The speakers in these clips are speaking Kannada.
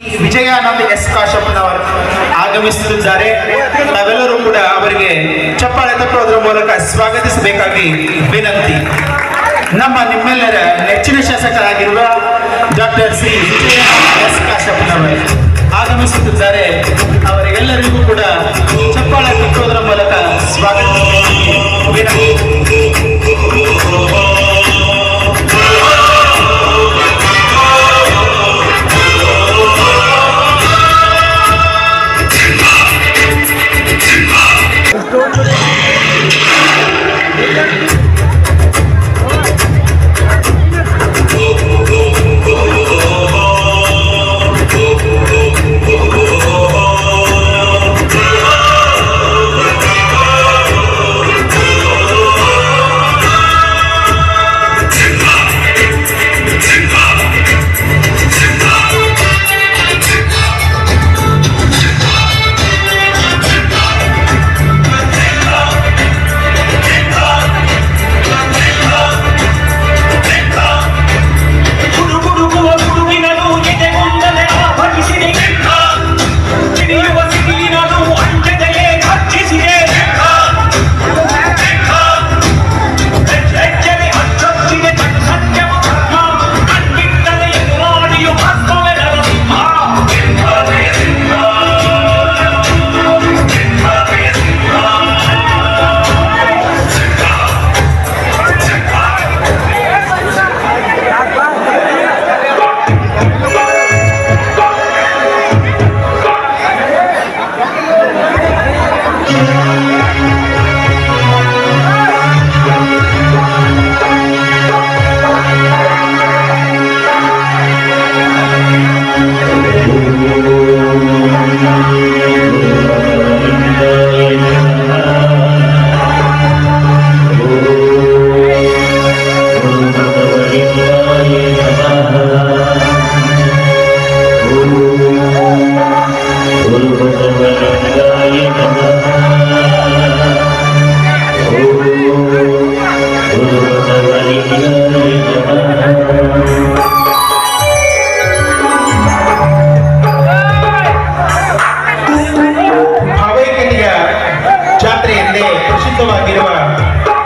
ವಿಜಯಾನಂದ ಎಸ್ ಕಾಶಪ್ಪನವರು ಆಗಮಿಸುತ್ತಿದ್ದಾರೆ. ನಾವೆಲ್ಲರೂ ಕೂಡ ಅವರಿಗೆ ಚಪ್ಪಾಳೆ ತಟ್ಟುವುದರ ಮೂಲಕ ಸ್ವಾಗತಿಸಬೇಕಾಗಿ ವಿನಂತಿ. ನಮ್ಮ ನಿಮ್ಮೆಲ್ಲರ ನೆಚ್ಚಿನ ಶಾಸಕರಾಗಿರುವ ಡಾಕ್ಟರ್ ಶ್ರೀ ವಿಜಯಾನಂದ ಎಸ್ ಕಾಶಪ್ಪನವರು ಆಗಮಿಸುತ್ತಿದ್ದಾರೆ. ಅವರಿಗೆಲ್ಲರಿಗೂ ಕೂಡ ಚಪ್ಪಾಳೆ ತಟ್ಟುವುದರ ಮೂಲಕ ಸ್ವಾಗತಿಸಬೇಕಾಗಿ ವಿನಂತಿ.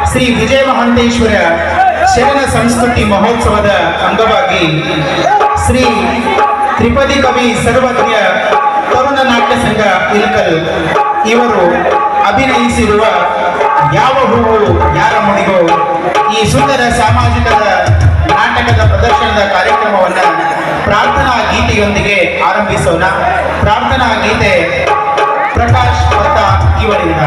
ಶ್ರೀ ವಿಜಯ ಮಹಾಂತೇಶ್ವರ ಶರಣ ಸಂಸ್ಕೃತಿ ಮಹೋತ್ಸವದ ಅಂಗವಾಗಿ ಶ್ರೀ ತ್ರಿಪದಿ ಕವಿ ಸರ್ವಜ್ಞ ತರುಣ ನಾಟ್ಯ ಸಂಘ ಇಲ್ಕಲ್ ಇವರು ಅಭಿನಯಿಸಿರುವ ಯಾವ ಹೂವು ಯಾರ ಮುಡಿಗೋ ಈ ಸುಂದರ ಸಾಮಾಜಿಕ ನಾಟಕದ ಪ್ರದರ್ಶನದ ಕಾರ್ಯಕ್ರಮವನ್ನು ಪ್ರಾರ್ಥನಾ ಗೀತೆಯೊಂದಿಗೆ ಆರಂಭಿಸೋಣ. ಪ್ರಾರ್ಥನಾ ಗೀತೆ ಪ್ರಕಾಶ್ ಭತ್ತ ಇವರಿಂದ.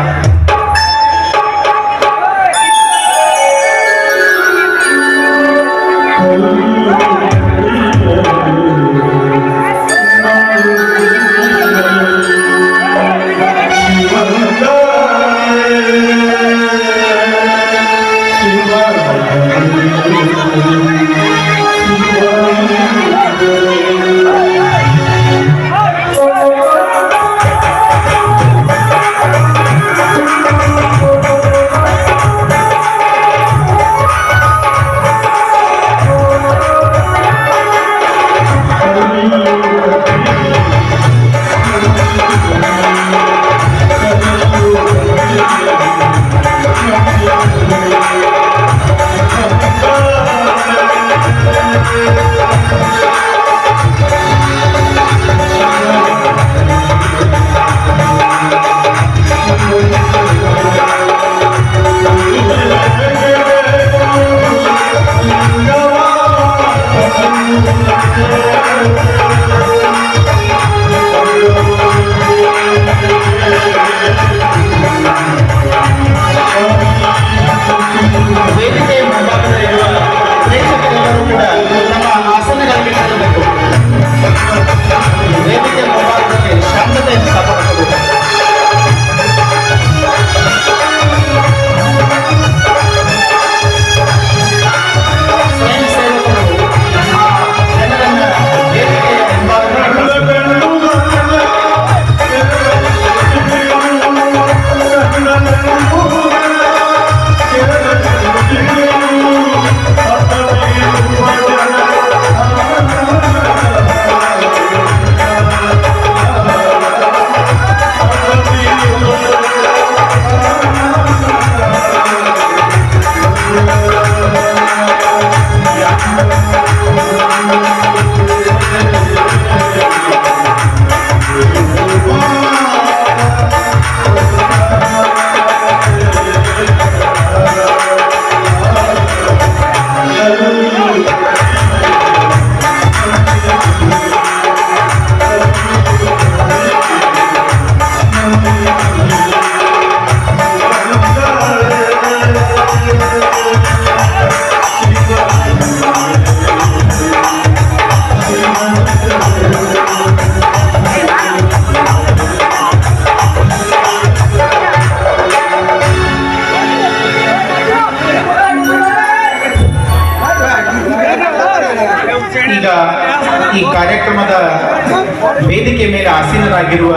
ವೇದಿಕೆ ಮೇಲೆ ಆಸೀನರಾಗಿರುವ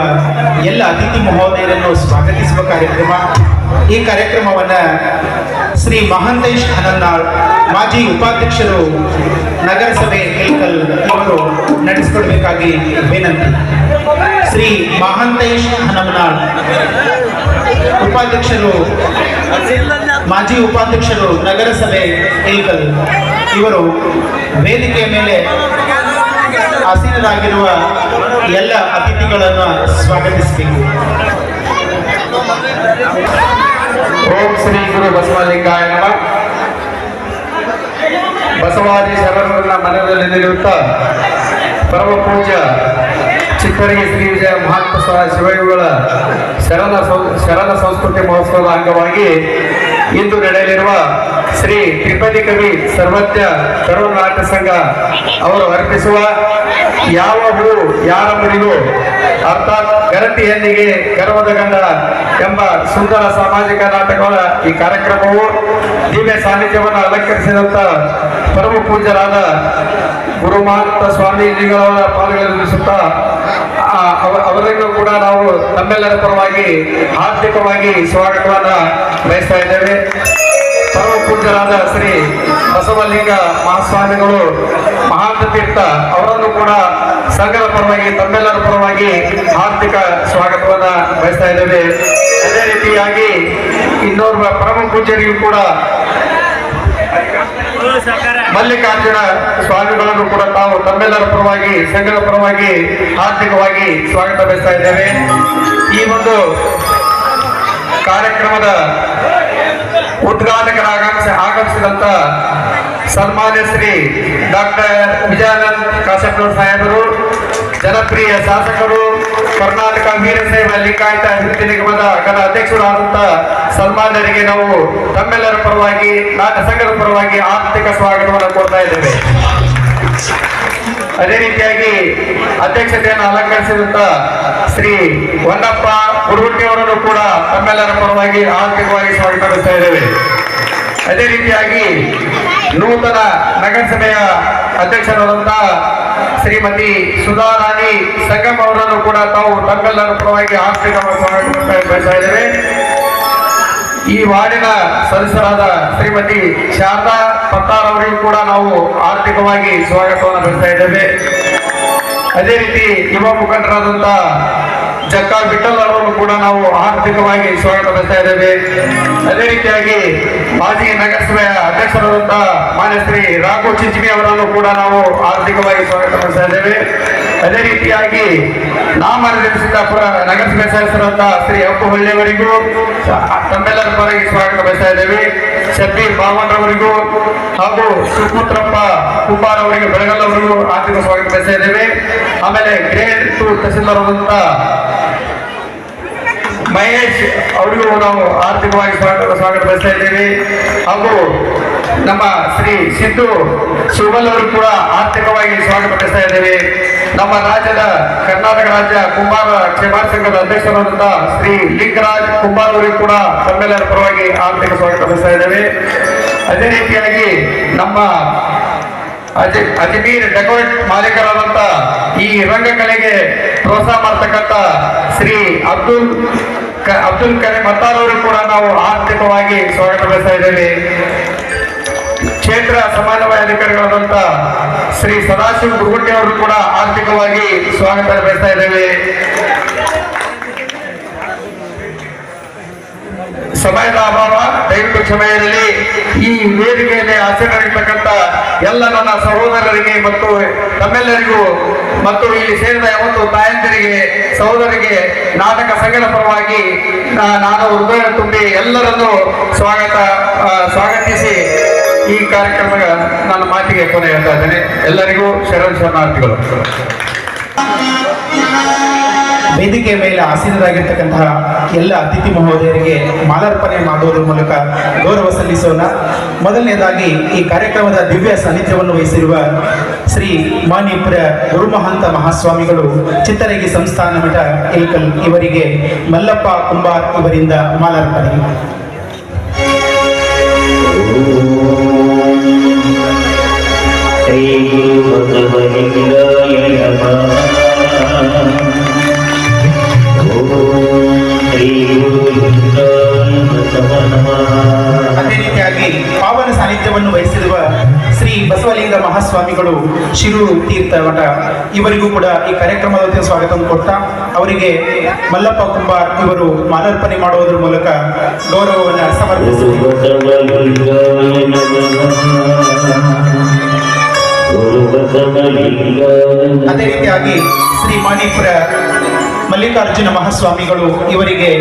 ಎಲ್ಲ ಅತಿಥಿ ಮಹೋದಯರನ್ನು ಸ್ವಾಗತಿಸುವ ಕಾರ್ಯಕ್ರಮ. ಈ ಕಾರ್ಯಕ್ರಮವನ್ನು ಶ್ರೀ ಮಹಾಂತೇಶ್ ಹನನ್ನಾಳ್, ಮಾಜಿ ಉಪಾಧ್ಯಕ್ಷರು, ನಗರಸಭೆ ಇಳಕಲ್ ಇವರು ನಡೆಸಿಕೊಡಬೇಕಾಗಿ ವಿನಂತಿ. ಶ್ರೀ ಮಹಾಂತೇಶ್ ಹನನ್ನಾಳ್, ಉಪಾಧ್ಯಕ್ಷರು, ಮಾಜಿ ಉಪಾಧ್ಯಕ್ಷರು, ನಗರಸಭೆ ಇಳಕಲ್ ಇವರು ವೇದಿಕೆಯ ಮೇಲೆ ಆಸೀನರಾಗಿರುವ ಎಲ್ಲ ಅತಿಥಿಗಳನ್ನು ಸ್ವಾಗತಿಸಬೇಕು. ಓಂ ಶ್ರೀ ಗುರು ಬಸವಲಿಂಗಾಯ ನಮಃ. ಬಸವಾದಿ ಶರಣರನ್ನ ಮನದಲ್ಲಿ ನಿಲ್ಲುತ್ತಾ ಪರಮ ಪೂಜ್ಯ ಚಿತ್ತರಿಗೆ ಶ್ರೀ ವಿಜಯ ಮಹಾತ್ಮ ಶಿವಯುಗಳ ಶರಣ ಸಂಸ್ಕೃತಿ ಮಹೋತ್ಸವದ ಅಂಗವಾಗಿ ಇಂದು ನಡೆಯಲಿರುವ ಶ್ರೀ ತ್ರಿಪದಿ ಕವಿ ಸರ್ವಜ್ಞ ತರುಣ ನಾಟ್ಯ ಸಂಘ ಅವರು ಅರ್ಪಿಸುವ ಯಾವ ಹೂ ಯಾರ ಮರಿಗೂ ಅರ್ಥಾತ್ ಗರತಿ ಹೆಣ್ಣಿಗೆ ಗರ್ವದ ಗಂಡ ಎಂಬ ಸುಂದರ ಸಾಮಾಜಿಕ ನಾಟಕಗಳ ಈ ಕಾರ್ಯಕ್ರಮವು ದಿವ್ಯ ಸಾನ್ನಿಧ್ಯವನ್ನು ಅಲಂಕರಿಸಿದಂತ ಪರಮ ಪೂಜ್ಯರಾದ ಗುರುಮಹಂತ ಸ್ವಾಮೀಜಿಗಳವರ ಪಾಲ್ಗೊಳ್ಳುತ್ತಾ ಅವರಿಗೂ ಕೂಡ ನಾವು ನಮ್ಮೆಲ್ಲರ ಪರವಾಗಿ ಆರ್ಥಿಕವಾಗಿ ಸ್ವಾಗತವನ್ನ ಬಯಸ್ತಾ ಇದ್ದೇವೆ. ಪರಮ ಪೂಜ್ಯರಾದ ಶ್ರೀ ಬಸವಲಿಂಗ ಮಹಾಸ್ವಾಮಿಗಳು ಮಹಾಂತ ತೀರ್ಥ ಅವರನ್ನು ಕೂಡ ಸಂಘದ ಪರವಾಗಿ ತಮ್ಮೆಲ್ಲರ ಪರವಾಗಿ ಆರ್ಥಿಕ ಸ್ವಾಗತವನ್ನ ಬಯಸ್ತಾ ಇದ್ದೇವೆ. ಅದೇ ರೀತಿಯಾಗಿ ಇನ್ನೋರ್ವ ಪರಮ ಪೂಜ್ಯರಿಗೂ ಕೂಡ ಮಲ್ಲಿಕಾರ್ಜುನ ಸ್ವಾಮಿಗಳನ್ನು ಕೂಡ ತಾವು ತಮ್ಮೆಲ್ಲರ ಪರವಾಗಿ ಸಂಘದ ಪರವಾಗಿ ಆರ್ಥಿಕವಾಗಿ ಸ್ವಾಗತ ಬಯಸ್ತಾ ಇದ್ದೇವೆ. ಈ ಒಂದು ಕಾರ್ಯಕ್ರಮದ ಉದ್ಘಾಟಕರಾಗಿ ಆಗಮಿಸಿದಂತ ಸನ್ಮಾನ್ಯ ಶ್ರೀ ಡಾಕ್ಟರ್ ವಿಜಯಾನಂದ್ ಕಾಶಪ್ಪನವರು ಸಾಹೇಬರು, ಜನಪ್ರಿಯ ಶಾಸಕರು, ಕರ್ನಾಟಕ ವೀರಶೈವ ಲಿಂಗಾಯತ ಅಭಿವೃದ್ಧಿ ನಿಗಮದ ಘನ ಅಧ್ಯಕ್ಷರಾದಂತ ಸನ್ಮಾನ್ಯರಿಗೆ ನಾವು ತಮ್ಮೆಲ್ಲರ ಪರವಾಗಿ ನಾಟ್ಯ ಸಂಘದ ಪರವಾಗಿ ಆರ್ಥಿಕ ಸ್ವಾಗತವನ್ನು ಕೊಡ್ತಾ ಇದ್ದೇವೆ. ಅದೇ ರೀತಿಯಾಗಿ ಅಧ್ಯಕ್ಷತೆಯನ್ನು ಅಲಂಕರಿಸಿದಂತ ಶ್ರೀ ಹೊನ್ನಪ್ಪ ಗುರುಗುಟ್ಟಿ ಅವರನ್ನು ಕೂಡ ತಮ್ಮೆಲ್ಲರ ಪರವಾಗಿ ಆರ್ಥಿಕವಾಗಿ ಸ್ವಾಗತಿಸ್ತಾ ಇದ್ದೇವೆ. ಅದೇ ರೀತಿಯಾಗಿ ನೂತನ ನಗರಸಭೆಯ ಅಧ್ಯಕ್ಷರಾದಂತಹ ಶ್ರೀಮತಿ ಸುಧಾರಾಣಿ ಸಂಗಮ್ ಅವರನ್ನು ಕೂಡ ತಾವು ತಮ್ಮೆಲ್ಲರ ಪರವಾಗಿ ಆರ್ಥಿಕವಾಗಿ ಸ್ವಾಗತಿಸ್ತಾ ಇದ್ದೇವೆ. ಈ ವಾರ್ಡಿನ ಸದಸ್ಯರಾದ ಶ್ರೀಮತಿ ಶಾರದಾ ಪತ್ತಾರ್ ಅವರಿಗೂ ಕೂಡ ನಾವು ಆರ್ಥಿಕವಾಗಿ ಸ್ವಾಗತವನ್ನು ಬಯಸ್ತಾ ಇದ್ದೇವೆ. ಅದೇ ರೀತಿ ಯುವ ಮುಖಂಡರಾದಂತ ಜಕ್ಕಾ ವಿಠಲ್ ಅವರನ್ನು ಕೂಡ ನಾವು ಆರ್ಥಿಕವಾಗಿ ಸ್ವಾಗತ ಬಯಸ್ತಾ ಇದ್ದೇವೆ. ಅದೇ ರೀತಿಯಾಗಿ ಮಾಜಿ ನಗರಸಭೆಯ ಅಧ್ಯಕ್ಷರಾದಂತಹ ಮಾನ್ಯ ಶ್ರೀ ರಾಘು ಚಿಂಚಿಮಿ ಅವರನ್ನು ಕೂಡ ನಾವು ಆರ್ಥಿಕವಾಗಿ ಸ್ವಾಗತ ಬಯಸ್ತಾ ಇದ್ದೇವೆ. ಅದೇ ರೀತಿಯಾಗಿ ನಾಮನಿರ್ದೇಶಿತ ನಗರಸಭೆ ಸದಸ್ಯರಾದಂತಹ ಶ್ರೀ ಅಪ್ಪು ಹೊಳ್ಳಿಯವರಿಗೂ ತಮ್ಮೆಲ್ಲರ ಪರವಾಗಿ ಸ್ವಾಗತ ಬಯಸ್ತಾ ಇದ್ದೇವೆ. ಶಬ್ಬೀರ್ ಬಾಮನ್ ಅವರಿಗೂ ಹಾಗೂ ಸುಪುತ್ರಪ್ಪ ಕುಂಬಾರ್ ಅವರಿಗೆ ಬೆಳಗಲ್ ಅವರಿಗೂ ಆರ್ಥಿಕ ಸ್ವಾಗತ ಬಯಸ್ತಾ ಇದ್ದೇವೆ. ಆಮೇಲೆ ಗ್ರೇಡ್ 2 ತಹಸೀಲ್ದಾರ್ ಆದಂತ ಮಹೇಶ್ ಅವರಿಗೂ ನಾವು ಆರ್ಥಿಕವಾಗಿ ಸ್ವಾಗತ ಬಯಸ್ತಾ ಇದ್ದೇವೆ. ಹಾಗೂ ನಮ್ಮ ಶ್ರೀ ಸಿದ್ದು ಶಿವಲ್ ಅವರು ಕೂಡ ಆರ್ಥಿಕವಾಗಿ ಸ್ವಾಗತ ಬಯಸ್ತಾ ಇದ್ದೇವೆ. ನಮ್ಮ ರಾಜ್ಯದ ಕರ್ನಾಟಕ ರಾಜ್ಯ ಕುಂಬಾರ ಕ್ಷೇಮಾರ ಸಂಘದ ಅಧ್ಯಕ್ಷರಾದಂತಹ ಶ್ರೀ ಲಿಂಗರಾಜ್ ಕುಂಬಾರ್ ಅವರಿಗೂ ಕೂಡ ತಮ್ಮೆಲ್ಲರ ಪರವಾಗಿ ಆರ್ಥಿಕ ಸ್ವಾಗತ ಬಯಸ್ತಾ ಇದ್ದೇವೆ. ಅದೇ ರೀತಿಯಾಗಿ ನಮ್ಮ ಅಜ್ಮೀರ್ ಡೆಕೋರೇಟ್ ಮಾಲೀಕರಾದಂತ ಈ ರಂಗಕಲೆಗೆ ಪ್ರೋತ್ಸಾಹ ಮಾಡ್ತಕ್ಕಂಥ ಶ್ರೀ ಅಬ್ದುಲ್ ಕರೀಂ ಮತ್ತಾರ್ ಅವರು ಕೂಡ ನಾವು ಆರ್ಥಿಕವಾಗಿ ಸ್ವಾಗತ ಬಯಸ್ತಾ ಇದ್ದೇವೆ. ಕ್ಷೇತ್ರ ಸಮನ್ವಯ ಅಧಿಕಾರಿಗಳಾದಂತ ಶ್ರೀ ಸದಾಶಿವ ಗುರುಗುಟ್ಟಿ ಅವರು ಕೂಡ ಆರ್ಥಿಕವಾಗಿ ಸ್ವಾಗತ ಬಯಸ್ತಾ ಇದ್ದೇವೆ. ಸಮಯದ ಅಭಾವ, ದಯವಿಟ್ಟು ಕ್ಷಮೆ ಇರಲಿ. ಈ ವೇದಿಕೆಯಲ್ಲಿ ಆಸೀನರಾಗಿರ್ತಕ್ಕಂಥ ಎಲ್ಲ ನನ್ನ ಸಹೋದರರಿಗೆ ಮತ್ತು ತಮ್ಮೆಲ್ಲರಿಗೂ ಮತ್ತು ಇಲ್ಲಿ ಸೇರಿದ ಯಾವತ್ತು ತಾಯಂದಿರಿಗೆ, ಸಹೋದರಿಗೆ ನಾಟಕ ಸಂಘದ ಪರವಾಗಿ ನಾನು ಹೃದಯ ತುಂಬಿ ಎಲ್ಲರನ್ನೂ ಸ್ವಾಗತಿಸಿ ಈ ಕಾರ್ಯಕ್ರಮ ನನ್ನ ಮಾತಿಗೆ ಕೊನೆ ಹೇಳ್ತಾ ಇದ್ದೇನೆ. ಎಲ್ಲರಿಗೂ ಶರಣಾರ್ಥಿಗಳು. ವೇದಿಕೆಯ ಮೇಲೆ ಆಸೀನರಾಗಿರ್ತಕ್ಕಂತಹ ಎಲ್ಲ ಅತಿಥಿ ಮಹೋದಯರಿಗೆ ಮಾಲಾರ್ಪಣೆ ಮಾಡುವುದರ ಮೂಲಕ ಗೌರವ ಸಲ್ಲಿಸೋಣ. ಮೊದಲನೇದಾಗಿ ಈ ಕಾರ್ಯಕ್ರಮದ ದಿವ್ಯ ಸಾನ್ನಿಧ್ಯವನ್ನು ವಹಿಸಿರುವ ಶ್ರೀ ಮಾನ್ಯಪುರ ಗುರುಮಹಂತ ಮಹಾಸ್ವಾಮಿಗಳು, ಚಿತ್ತರಗಿ ಸಂಸ್ಥಾನ ಮಠ ಇಳಕಲ್ ಇವರಿಗೆ ಮಲ್ಲಪ್ಪ ಕುಂಬಾರ್ ಇವರಿಂದ ಮಾಲಾರ್ಪಣೆ. ಶ್ರೀ ಗುರು ಬಸವಲಿಂಗಾಯ ನಮಃ. ಸ್ವಾಮಿಗಳು ಶಿರೂರು ತೀರ್ಥ ಮಠ ಇವರಿಗೂ ಕೂಡ ಈ ಕಾರ್ಯಕ್ರಮದ ವತಿಯಿಂದ ಸ್ವಾಗತವನ್ನು ಕೊಡ್ತಾ ಅವರಿಗೆ ಮಲ್ಲಪ್ಪ ಕುಂಬಾರ್ ಇವರು ಮಾಲಾರ್ಪಣೆ ಮಾಡುವುದರ ಮೂಲಕ ಗೌರವವನ್ನು ಅದೇ ರೀತಿಯಾಗಿ ಶ್ರೀ ಮಾಣಿಪುರ ಮಲ್ಲಿಕಾರ್ಜುನ ಮಹಾಸ್ವಾಮಿಗಳು ಇವರಿಗೆ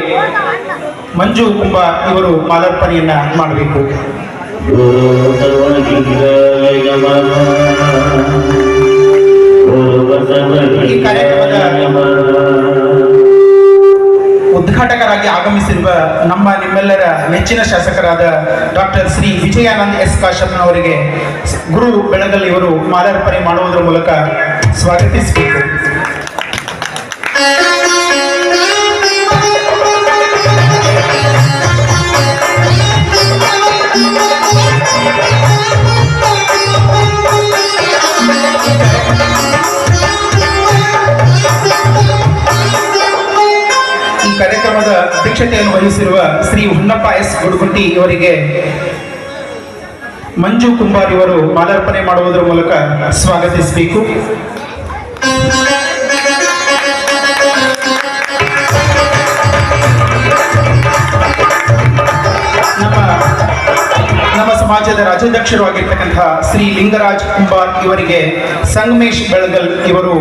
ಮಂಜು ಕುಂಬಾರ್ ಇವರು ಮಾಲಾರ್ಪಣೆಯನ್ನ ಮಾಡಬೇಕು. ಈ ಕಾರ್ಯಕ್ರಮದ ಉದ್ಘಾಟಕರಾಗಿ ಆಗಮಿಸಿರುವ ನಮ್ಮ ನಿಮ್ಮೆಲ್ಲರ ನೆಚ್ಚಿನ ಶಾಸಕರಾದ ಡಾಕ್ಟರ್ ಶ್ರೀ ವಿಜಯಾನಂದ್ ಎಸ್ ಕಾಶಪ್ಪನ್ ಅವರಿಗೆ ಗುರು ಬೆಳಗಲ್ ಇವರು ಮಾಲಾರ್ಪಣೆ ಮಾಡುವುದರ ಮೂಲಕ ಸ್ವಾಗತಿಸಬೇಕು. ಈ ಕಾರ್ಯಕ್ರಮದ ಅಧ್ಯಕ್ಷತೆಯನ್ನು ವಹಿಸಿರುವ ಶ್ರೀ ಹುನ್ನಪ್ಪ ಎಸ್ ಗುಡುಗುಂಟಿ ಇವರಿಗೆ ಮಂಜು ಕುಂಬಾರ್ ಇವರು ಮಾಲಾರ್ಪಣೆ ಮಾಡುವುದರ ಮೂಲಕ ಸ್ವಾಗತಿಸಬೇಕು. ನಮ್ಮ ಸಮಾಜದ ರಾಜ್ಯಾಧ್ಯಕ್ಷರು ಆಗಿರ್ತಕ್ಕಂತಹ ಶ್ರೀ ಲಿಂಗರಾಜ್ ಕುಂಬಾರ್ ಇವರಿಗೆ ಸಂಗಮೇಶ್ ಬೆಳಗಲ್ ಇವರು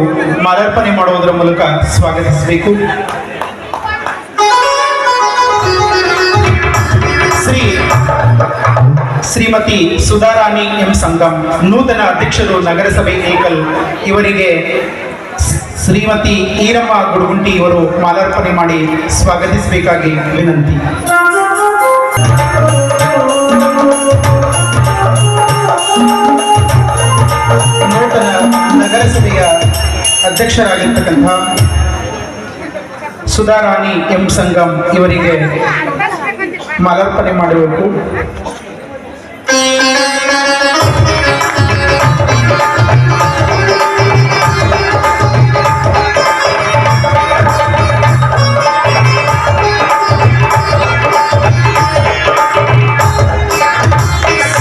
ಮಾಲಾರ್ಪಣೆ ಮಾಡುವುದರ ಮೂಲಕ ಸ್ವಾಗತಿಸಬೇಕು. ಶ್ರೀಮತಿ ಸುಧಾರಾಣಿ ಎಂ ಸಂಗಮ್ ನೂತನ ಅಧ್ಯಕ್ಷರು ನಗರಸಭೆ ಏಕಲ್ ಇವರಿಗೆ ಶ್ರೀಮತಿ ಈರಮ್ಮ ಗುಡುಗುಂಟಿ ಇವರು ಮಾಲಾರ್ಪಣೆ ಮಾಡಿ ಸ್ವಾಗತಿಸಬೇಕಾಗಿ ವಿನಂತಿ. ನೂತನ ನಗರಸಭೆಯ ಅಧ್ಯಕ್ಷರಾಗಿರ್ತಕ್ಕಂಥ ಸುಧಾರಾಣಿ ಎಂ ಸಂಗಮ್ ಇವರಿಗೆ ಮಾಲಾರ್ಪಣೆ ಮಾಡಬೇಕು.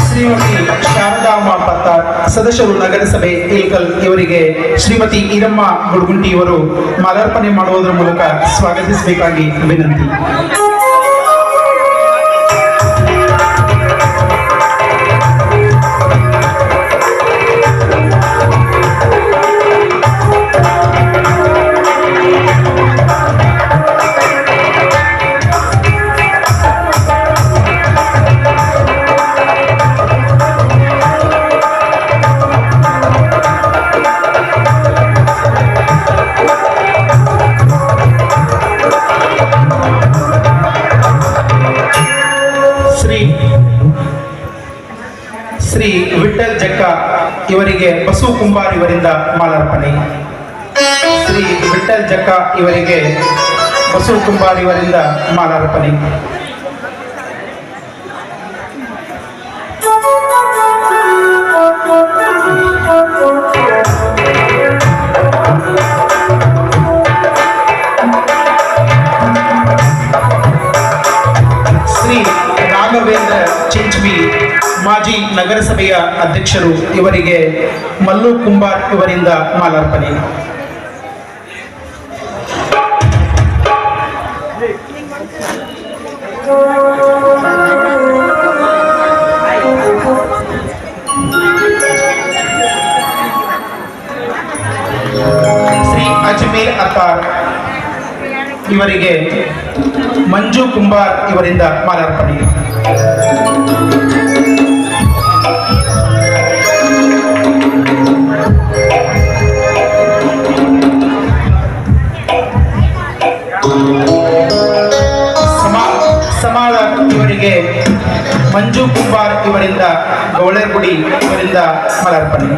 ಶ್ರೀಮತಿ ಶಾರದಾ ಪತ್ತಾರ್ ಸದಸ್ಯರು ನಗರಸಭೆ ಏಲ್ಕಲ್ ಇವರಿಗೆ ಶ್ರೀಮತಿ ಈರಮ್ಮ ಗುಡುಗುಂಟಿ ಇವರು ಮಾಲಾರ್ಪಣೆ ಮಾಡುವುದರ ಮೂಲಕ ಸ್ವಾಗತಿಸಬೇಕಾಗಿ ವಿನಂತಿ. ಶ್ರೀ ವಿಠಲ್ ಜಕ್ಕ ಇವರಿಗೆ ಬಸು ಕುಂಬಾರ್ ಇವರಿಂದ ಮಾಲಾರ್ಪಣೆ. ಶ್ರೀ ವಿಠಲ್ ಜಕ್ಕ ಇವರಿಗೆ ಬಸು ಕುಂಬಾರ್ ಇವರಿಂದ ಮಾಲಾರ್ಪಣೆ. ಶ್ರೀ ರಾಘವೇಂದ್ರ ಚಿಂಚ್ಮಿ ಮಾಜಿ ನಗರಸಭೆಯ ಅಧ್ಯಕ್ಷರು ಇವರಿಗೆ ಮಲ್ಲು ಕುಂಬಾರ್ ಇವರಿಂದ ಮಾಲಾರ್ಪಣೆ. ಶ್ರೀ ಅಜ್ಮೇರ್ ಅತ್ತಾರ್ ಇವರಿಗೆ ಮಂಜು ಕುಂಬಾರ್ ಇವರಿಂದ ಮಾಲಾರ್ಪಣೆ. ಸಮಾಳ ಇವರಿಗೆ ಮಂಜು ಕುಂಬಾರ್ ಇವರಿಂದ ಗೌಳೇರ್ಗುಡಿ ಇವರಿಂದ ಮಾಲಾರ್ಪಣೆ.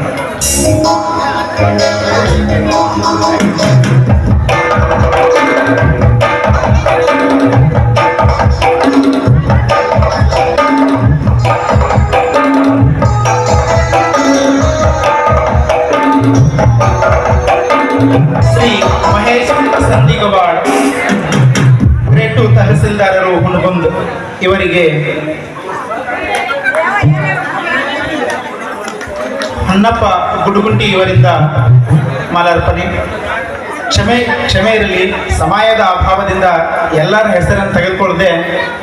ಶ್ರೀ ಮಹೇಶ್ ಸಂದಿಗವಾಡ್ ರೇಟು ತಹಸೀಲ್ದಾರರು ಹುಣಗುಂದ್ ಇವರಿಗೆ ಹೊನ್ನಪ್ಪ ಗುಡುಗುಂಟಿ ಇವರಿಂದ ಮಾಲಾರ್ಪಣೆ. ಕ್ಷಮೆ ಇರಲಿ, ಸಮಯದ ಅಭಾವದಿಂದ ಎಲ್ಲರ ಹೆಸರನ್ನು ತೆಗೆದುಕೊಳ್ಳದೆ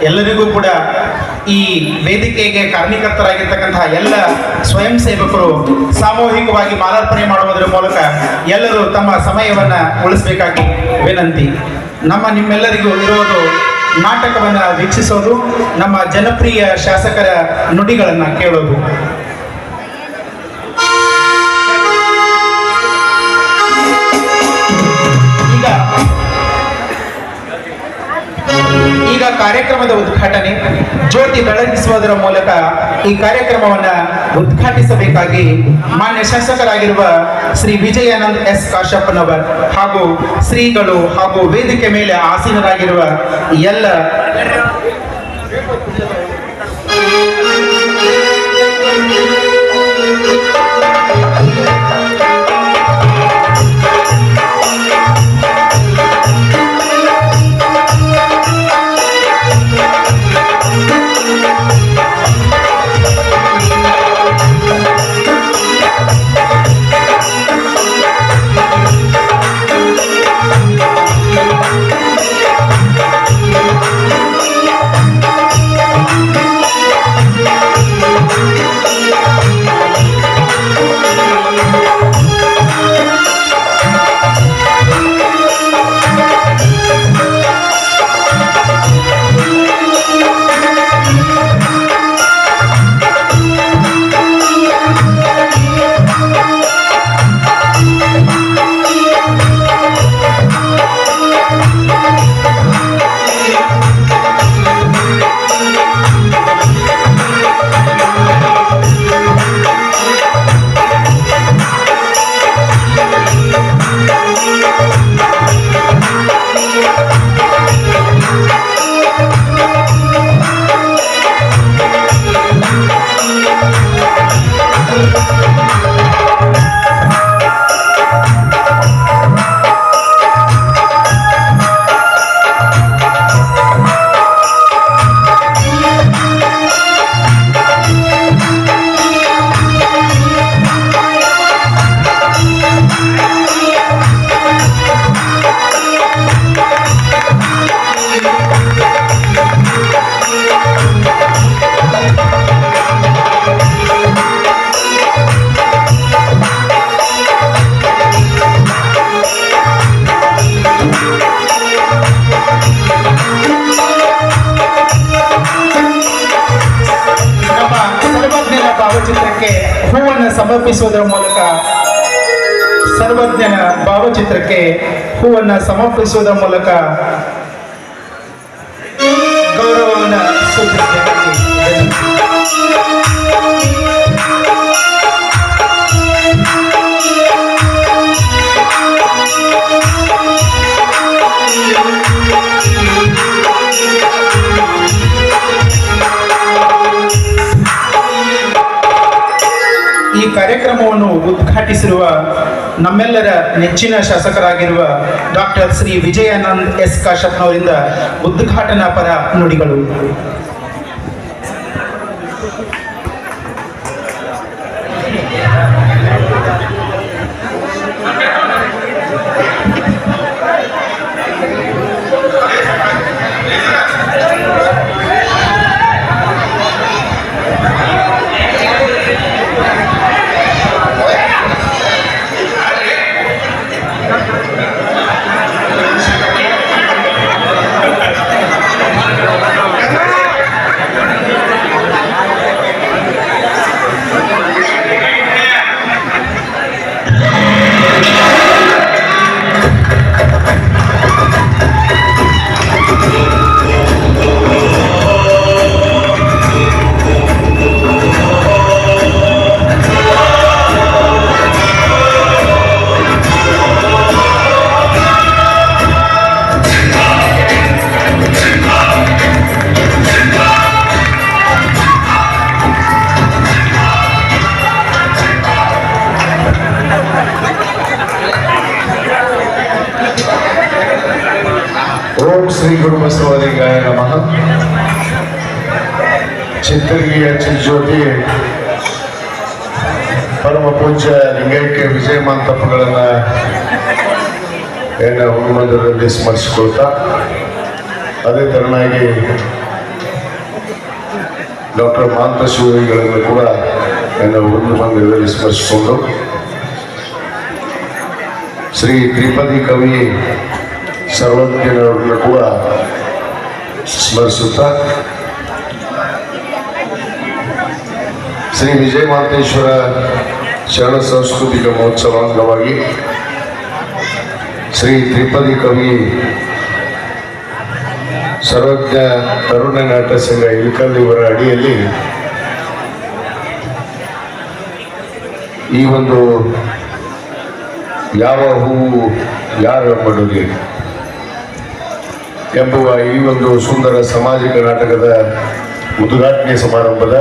ಎಲ್ಲರಿಗೂ ಕೂಡ ಈ ವೇದಿಕೆಗೆ ಕಾರಣೀಕರ್ತರಾಗಿರ್ತಕ್ಕಂತಹ ಎಲ್ಲ ಸ್ವಯಂ ಸೇವಕರು ಸಾಮೂಹಿಕವಾಗಿ ಮಾಲಾರ್ಪಣೆ ಮಾಡುವುದರ ಮೂಲಕ ಎಲ್ಲರೂ ತಮ್ಮ ಸಮಯವನ್ನು ಉಳಿಸಬೇಕಾಗಿ ವಿನಂತಿ. ನಿಮ್ಮೆಲ್ಲರಿಗೂ ಇರೋದು ನಾಟಕವನ್ನು ವೀಕ್ಷಿಸೋದು, ನಮ್ಮ ಜನಪ್ರಿಯ ಶಾಸಕರ ನುಡಿಗಳನ್ನು ಕೇಳೋದು. ಈಗ ಕಾರ್ಯಕ್ರಮದ ಉದ್ಘಾಟನೆ, ಜ್ಯೋತಿ ಬೆಳಗಿಸುವುದರ ಮೂಲಕ ಈ ಕಾರ್ಯಕ್ರಮವನ್ನು ಉದ್ಘಾಟಿಸಬೇಕಾಗಿ ಮಾನ್ಯ ಶಾಸಕರಾಗಿರುವ ಶ್ರೀ ವಿಜಯಾನಂದ್ ಎಸ್ ಕಾಶಪ್ಪನವರ್ ಹಾಗೂ ಶ್ರೀಗಳು ಹಾಗೂ ವೇದಿಕೆ ಮೇಲೆ ಆಸೀನರಾಗಿರುವ ಎಲ್ಲ ಸಮರ್ಪಿಸುವುದರ ಮೂಲಕ ಸರ್ವಜ್ಞನ ಭಾವಚಿತ್ರಕ್ಕೆ ಹೂವನ್ನು ಸಮರ್ಪಿಸುವುದರ ಮೂಲಕ ಗೌರವವನ್ನು ಸೂಚಿಸಬೇಕಾಗಿ ಈ ಕಾರ್ಯಕ್ರಮವನ್ನು ಉದ್ಘಾಟಿಸಿರುವ ನಮ್ಮೆಲ್ಲರ ನೆಚ್ಚಿನ ಶಾಸಕರಾಗಿರುವ ಡಾಕ್ಟರ್ ಶ್ರೀ ವಿಜಯಾನಂದ್ ಎಸ್ ಕಾಶಪ್ಪನವರಿಂದ ಉದ್ಘಾಟನಾ ಪರ ನುಡಿಗಳು. ಓಂ ಶ್ರೀ ಗುರು ಬಸವಲಿಂಗಾಯ ನಮಃ. ಚಿತ್ರಗಿರಿಯ ಚಿಜ್ಯೋತಿ ಪರಮ ಪೂಜ್ಯ ಲಿಂಗೈಕ್ಯ ವಿಜಯ ಮಾಂತಪ್ಪಗಳನ್ನ ಹುಡುಗರಲ್ಲಿ ಸ್ಮರಿಸಿಕೊಳ್ತಾ, ಅದೇ ತರನಾಗಿ ಡಾಕ್ಟರ್ ಮಾಂತ ಶಿವಗಳನ್ನು ಕೂಡ ಒಂದು ಮಂದಿರದಲ್ಲಿ ಸ್ಮರಿಸಿಕೊಂಡು, ಶ್ರೀ ತ್ರಿಪದಿ ಕವಿ ಸರ್ವಜ್ಞನವರನ್ನು ಕೂಡ ಸ್ಮರಿಸುತ್ತಾ, ಶ್ರೀ ವಿಜಯಮಾಂತೇಶ್ವರ ಶರಣ ಸಾಂಸ್ಕೃತಿಕ ಮಹೋತ್ಸವ ಅಂಗವಾಗಿ ಶ್ರೀ ತ್ರಿಪದಿ ಕವಿ ಸರ್ವಜ್ಞ ತರುಣ ನಾಟ್ಯ ಸಂಘ ಇಳಕಲ್ ಇವರ ಅಡಿಯಲ್ಲಿ ಈ ಒಂದು ಯಾವ ಹೂವು ಯಾರ ಮಡುಗೆ ಎಂಬುವ ಈ ಒಂದು ಸುಂದರ ಸಾಮಾಜಿಕ ನಾಟಕದ ಉದ್ಘಾಟನೆ ಸಮಾರಂಭದ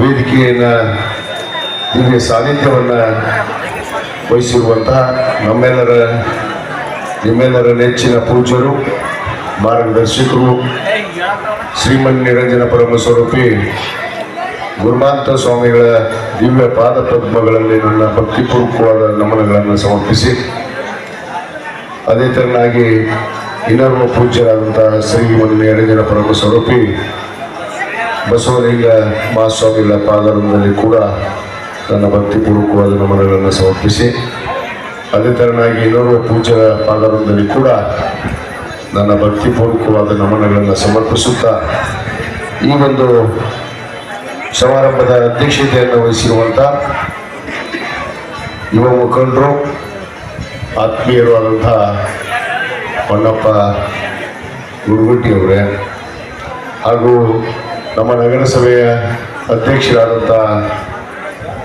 ವೇದಿಕೆಯನ್ನ ಇಲ್ಲಿ ಸಾನ್ನಿಧ್ಯವನ್ನು ವಹಿಸಿರುವಂತಹ ನಿಮ್ಮೆಲ್ಲರ ನೆಚ್ಚಿನ ಪೂಜ್ಯರು, ಮಾರ್ಗದರ್ಶಕರು, ಶ್ರೀಮನ್ ನಿರಂಜನ ಪರಮ ಸ್ವರೂಪಿ ಗುರುಮಾಂತ ಸ್ವಾಮಿಗಳ ದಿವ್ಯ ಪಾದ ಪದ್ಮಗಳಲ್ಲಿ ನನ್ನ ಭಕ್ತಿಪೂರ್ವಕವಾದ ನಮನಗಳನ್ನು ಸಮರ್ಪಿಸಿ, ಅದೇ ತರನಾಗಿ ಇನ್ನೋರ್ವ ಪೂಜ್ಯರಾದಂತಹ ಶ್ರೀಮನ್ ನಿರಂಜನ ಪರಮ ಸ್ವರೂಪಿ ಬಸವಲಿಂಗ ಮಹಾಸ್ವಾಮಿಗಳ ಪಾದರದಲ್ಲಿ ಕೂಡ ನನ್ನ ಭಕ್ತಿಪೂರ್ವಕವಾದ ನಮನಗಳನ್ನು ಸಮರ್ಪಿಸಿ, ಅದೇ ತರನಾಗಿ ಇನ್ನೋರ್ವ ಪೂಜ್ಯರ ಪಾದರದಲ್ಲಿ ಕೂಡ ನನ್ನ ಭಕ್ತಿಪೂರ್ವಕವಾದ ನಮನಗಳನ್ನು ಸಮರ್ಪಿಸುತ್ತಾ, ಈ ಒಂದು ಸಮಾರಂಭದ ಅಧ್ಯಕ್ಷತೆಯನ್ನು ವಹಿಸಿರುವಂಥ ಯುವ ಮುಖಂಡರು, ಆತ್ಮೀಯರು ಆದಂಥ ಹೊನ್ನಪ್ಪ ಗುರುಗುಟ್ಟಿಯವರೇ, ಹಾಗೂ ನಮ್ಮ ನಗರಸಭೆಯ ಅಧ್ಯಕ್ಷರಾದಂಥ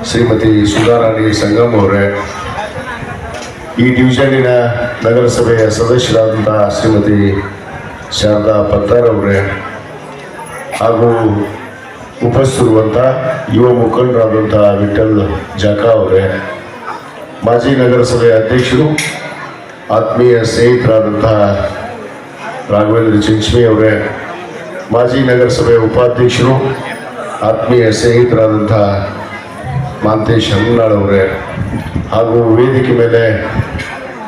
ಶ್ರೀಮತಿ ಸುಧಾರಾಣಿ ಸಂಗಮ್ ಅವರೇ, ಈ ಡಿವಿಷನ್ನಿನ ನಗರಸಭೆಯ ಸದಸ್ಯರಾದಂಥ ಶ್ರೀಮತಿ ಶಾರದಾ ಪತ್ತಾರ್ ಅವರೇ, ಹಾಗೂ ಉಪಸ್ಥಿತಿರುವಂಥ ಯುವ ಮುಖಂಡರಾದಂಥ ವಿಠಲ್ ಜಾಕಾ ಅವರೇ, ಮಾಜಿ ನಗರಸಭೆಯ ಅಧ್ಯಕ್ಷರು, ಆತ್ಮೀಯ ಸ್ನೇಹಿತರಾದಂತಹ ರಾಘವೇಂದ್ರ ಚಿಂಚಮಿ ಅವರೇ, ಮಾಜಿ ನಗರಸಭೆಯ ಉಪಾಧ್ಯಕ್ಷರು, ಆತ್ಮೀಯ ಸ್ನೇಹಿತರಾದಂತಹ ಮಾಂತೇಶ್ ಹನ್ನಾಳ್ ಅವರೇ, ಹಾಗೂ ವೇದಿಕೆ ಮೇಲೆ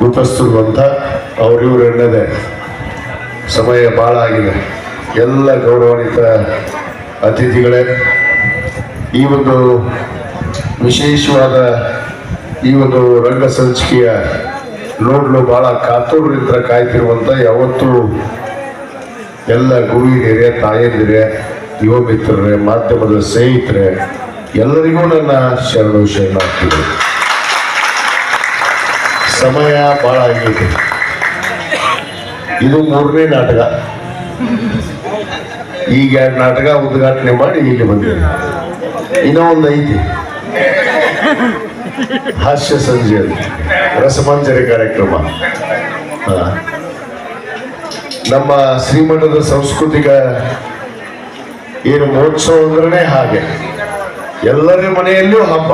ಉಪಸ್ಥಿತಿರುವಂಥ ಅವರಿವರು ಎನ್ನದೆ ಸಮಯ ಭಾಳ ಆಗಿದೆ. ಎಲ್ಲ ಗೌರವಾನ್ವಿತ ಅತಿಥಿಗಳೇ, ಈ ಒಂದು ವಿಶೇಷವಾದ ಈ ಒಂದು ರಂಗ ಸಂಚಿಕೆಯ ನೋಡಲು ಭಾಳ ಕಾತುರದಿಂದ ಕಾಯ್ತಿರುವಂಥ ಯಾವತ್ತೂ ಎಲ್ಲ ಗುರು ಹಿರಿಯರೇ, ತಾಯಂದಿರೇ, ಯುವ ಮಿತ್ರರೇ, ಮಾಧ್ಯಮದ ಸ್ನೇಹಿತರೆ, ಎಲ್ಲರಿಗೂ ನನ್ನ ಶರಣಾರ್ಥಿಗಳು. ಸಮಯ ಭಾಳ ಆಗೈತೆ. ಇದು 3ನೇ ನಾಟಕ. ಈಗ 2 ನಾಟಕ ಉದ್ಘಾಟನೆ ಮಾಡಿ ಇಲ್ಲಿ ಬಂದಿದೆ. ಇನ್ನೂ ಒಂದು ಐತಿ, ಹಾಸ್ಯ ಸಂಜೆಯಲ್ಲಿ ರಸಮಂಜರಿ ಕಾರ್ಯಕ್ರಮ. ನಮ್ಮ ಶ್ರೀಮಠದ ಸಾಂಸ್ಕೃತಿಕ ಏನು ಮಹೋತ್ಸವ ಅಂದ್ರೆ ಹಾಗೆ ಎಲ್ಲರ ಮನೆಯಲ್ಲೂ ಹಬ್ಬ.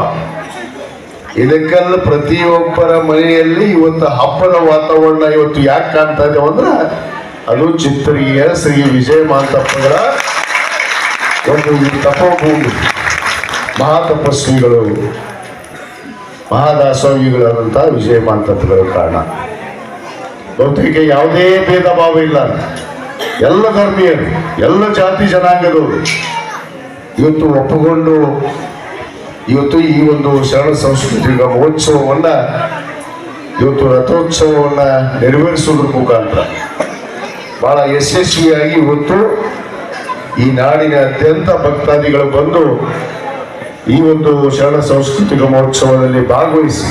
ಇದಕ್ಕೆಲ್ಲ ಪ್ರತಿಯೊಬ್ಬರ ಮನೆಯಲ್ಲಿ ಇವತ್ತು ಹಬ್ಬದ ವಾತಾವರಣ ಇವತ್ತು ಯಾಕೆ ಕಾಣ್ತಾ ಇದ್ದೇವೆ ಅಂದ್ರೆ ಅದು ಚಿತ್ತರಿಗೆಯ ಶ್ರೀ ವಿಜಯ ಮಾಂತಪ್ಪಗಳ ಒಂದು ತಪೋಭೂಮಿ. ಮಹಾತಪಸ್ವಿಗಳು, ಮಹಾದಾಸೋಹಿಗಳಾದಂಥ ವಿಜಯ ಮಾಂತಪ್ಪಗಳ ಕಾರಣ. ಬಹುತೇಕ ಯಾವುದೇ ಭೇದ ಭಾವ ಇಲ್ಲ. ಎಲ್ಲ ಧರ್ಮೀಯರು, ಎಲ್ಲ ಜಾತಿ ಜನಾಂಗದವರು ಇವತ್ತು ಒಪ್ಪುಕೊಂಡು ಇವತ್ತು ಈ ಒಂದು ಶರಣ ಸಾಂಸ್ಕೃತಿಕ ಮಹೋತ್ಸವವನ್ನು ಇವತ್ತು ರಥೋತ್ಸವವನ್ನು ನೆರವೇರಿಸುವುದ್ರ ಮುಖಾಂತರ ಬಹಳ ಯಶಸ್ವಿಯಾಗಿ ಇವತ್ತು ಈ ನಾಡಿನ ಅತ್ಯಂತ ಭಕ್ತಾದಿಗಳು ಬಂದು ಈ ಒಂದು ಶರಣ ಸಾಂಸ್ಕೃತಿಕ ಮಹೋತ್ಸವದಲ್ಲಿ ಭಾಗವಹಿಸಿ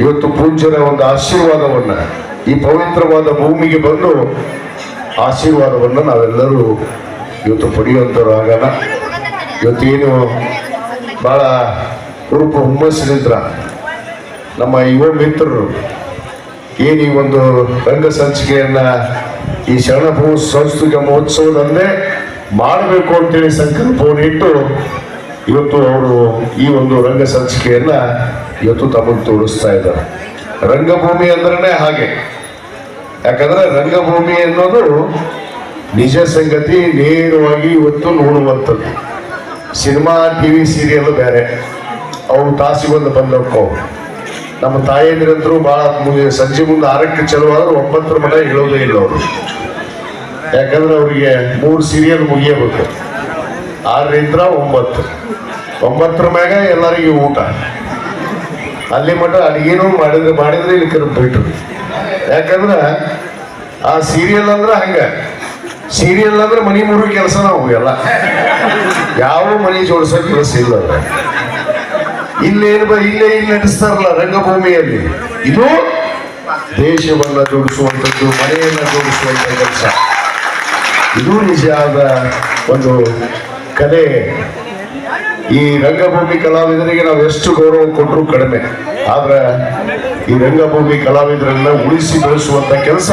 ಇವತ್ತು ಪೂಜ್ಯರ ಒಂದು ಆಶೀರ್ವಾದವನ್ನು ಈ ಪವಿತ್ರವಾದ ಭೂಮಿಗೆ ಬಂದು ಆಶೀರ್ವಾದವನ್ನು ನಾವೆಲ್ಲರೂ ಇವತ್ತು ಪಡೆಯುವಂಥವ್ರು ಆಗೋಣ. ಇವತ್ತೇನು ಭಾಳ ಹುರುಪು ಹುಮ್ಮಸ್ಸಿನಿಂದ ನಮ್ಮ ಯುವ ಮಿತ್ರರು ಏನು ಈ ಒಂದು ರಂಗ ಸಂಚಿಕೆಯನ್ನು ಈ ಶರಣ ಸಾಂಸ್ಕೃತಿಕ ಮಹೋತ್ಸವದಲ್ಲೇ ಮಾಡಬೇಕು ಅಂತೇಳಿ ಸಂಕಲ್ಪವನ್ನು ಇಟ್ಟು ಇವತ್ತು ಅವರು ಈ ಒಂದು ರಂಗ ಸಂಚಿಕೆಯನ್ನು ಇವತ್ತು ತಮಗೆ ತೋರಿಸ್ತಾ ಇದ್ದಾರೆ. ರಂಗಭೂಮಿ ಅಂದ್ರೆ ಹಾಗೆ. ಯಾಕಂದ್ರೆ ರಂಗಭೂಮಿ ಅನ್ನೋದು ನಿಜ ಸಂಗತಿ ನೇರವಾಗಿ ಇವತ್ತು ನೋಡುವಂಥದ್ದು. ಸಿನಿಮಾ ಟಿವಿ ಸೀರಿಯಲ್ ಬೇರೆ, ಅವು ತಾಸಿಗೊಂದು ಬಂದಕ್ಕವು. ನಮ್ಮ ತಾಯಂದಿರಂತರೂ ಬಹಳ ಸಂಜೆ ಮುಂದೆ 6ಕ್ಕೆ ಚಲುವಾದ್ರೆ 9 ಮಟ ಹೇಳೋದೇ ಇಲ್ಲ ಅವರು. ಯಾಕಂದ್ರೆ ಅವರಿಗೆ 3 ಸೀರಿಯಲ್ ಮುಗಿಯಬೇಕು. 6ರಿಂದ 9, 9 ಮ್ಯಾಗ ಎಲ್ಲರಿಗೂ ಊಟ. ಅಲ್ಲಿ ಮಟ್ಟ ಅಡಿಗೆನೂ ಮಾಡಿದ್ರೆ ಇಲ್ಲಿ ಬಿಟ್ರು. ಯಾಕಂದ್ರೆ ಆ ಸೀರಿಯಲ್ ಅಂದ್ರೆ ಹಂಗ, ಸೀರಿಯಲ್ ಅಂದ್ರೆ ಮನಿ ಮುರು ಕೆಲಸ ನಾವು ಎಲ್ಲ ಯಾವ ಮನಿ ಜೋಡಿಸೋ ಕೆಲಸ ಇಲ್ಲ. ಇಲ್ಲಿ ನಡೆಸ್ತಾರಲ್ಲ ರಂಗಭೂಮಿಯಲ್ಲಿ, ಇದು ದೇಶವನ್ನ ಜೋಡಿಸುವಂಥದ್ದು, ಮನೆಯನ್ನ ಜೋಡಿಸುವಂತ ಕೆಲಸ. ಇದು ನಿಜವಾದ ಒಂದು ಕಲೆ. ಈ ರಂಗಭೂಮಿ ಕಲಾವಿದರಿಗೆ ನಾವು ಎಷ್ಟು ಗೌರವ ಕೊಟ್ಟರು ಕಡಿಮೆ. ಆದ್ರೆ ಈ ರಂಗಭೂಮಿ ಕಲಾವಿದರನ್ನ ಉಳಿಸಿ ಬೆಳೆಸುವಂತ ಕೆಲಸ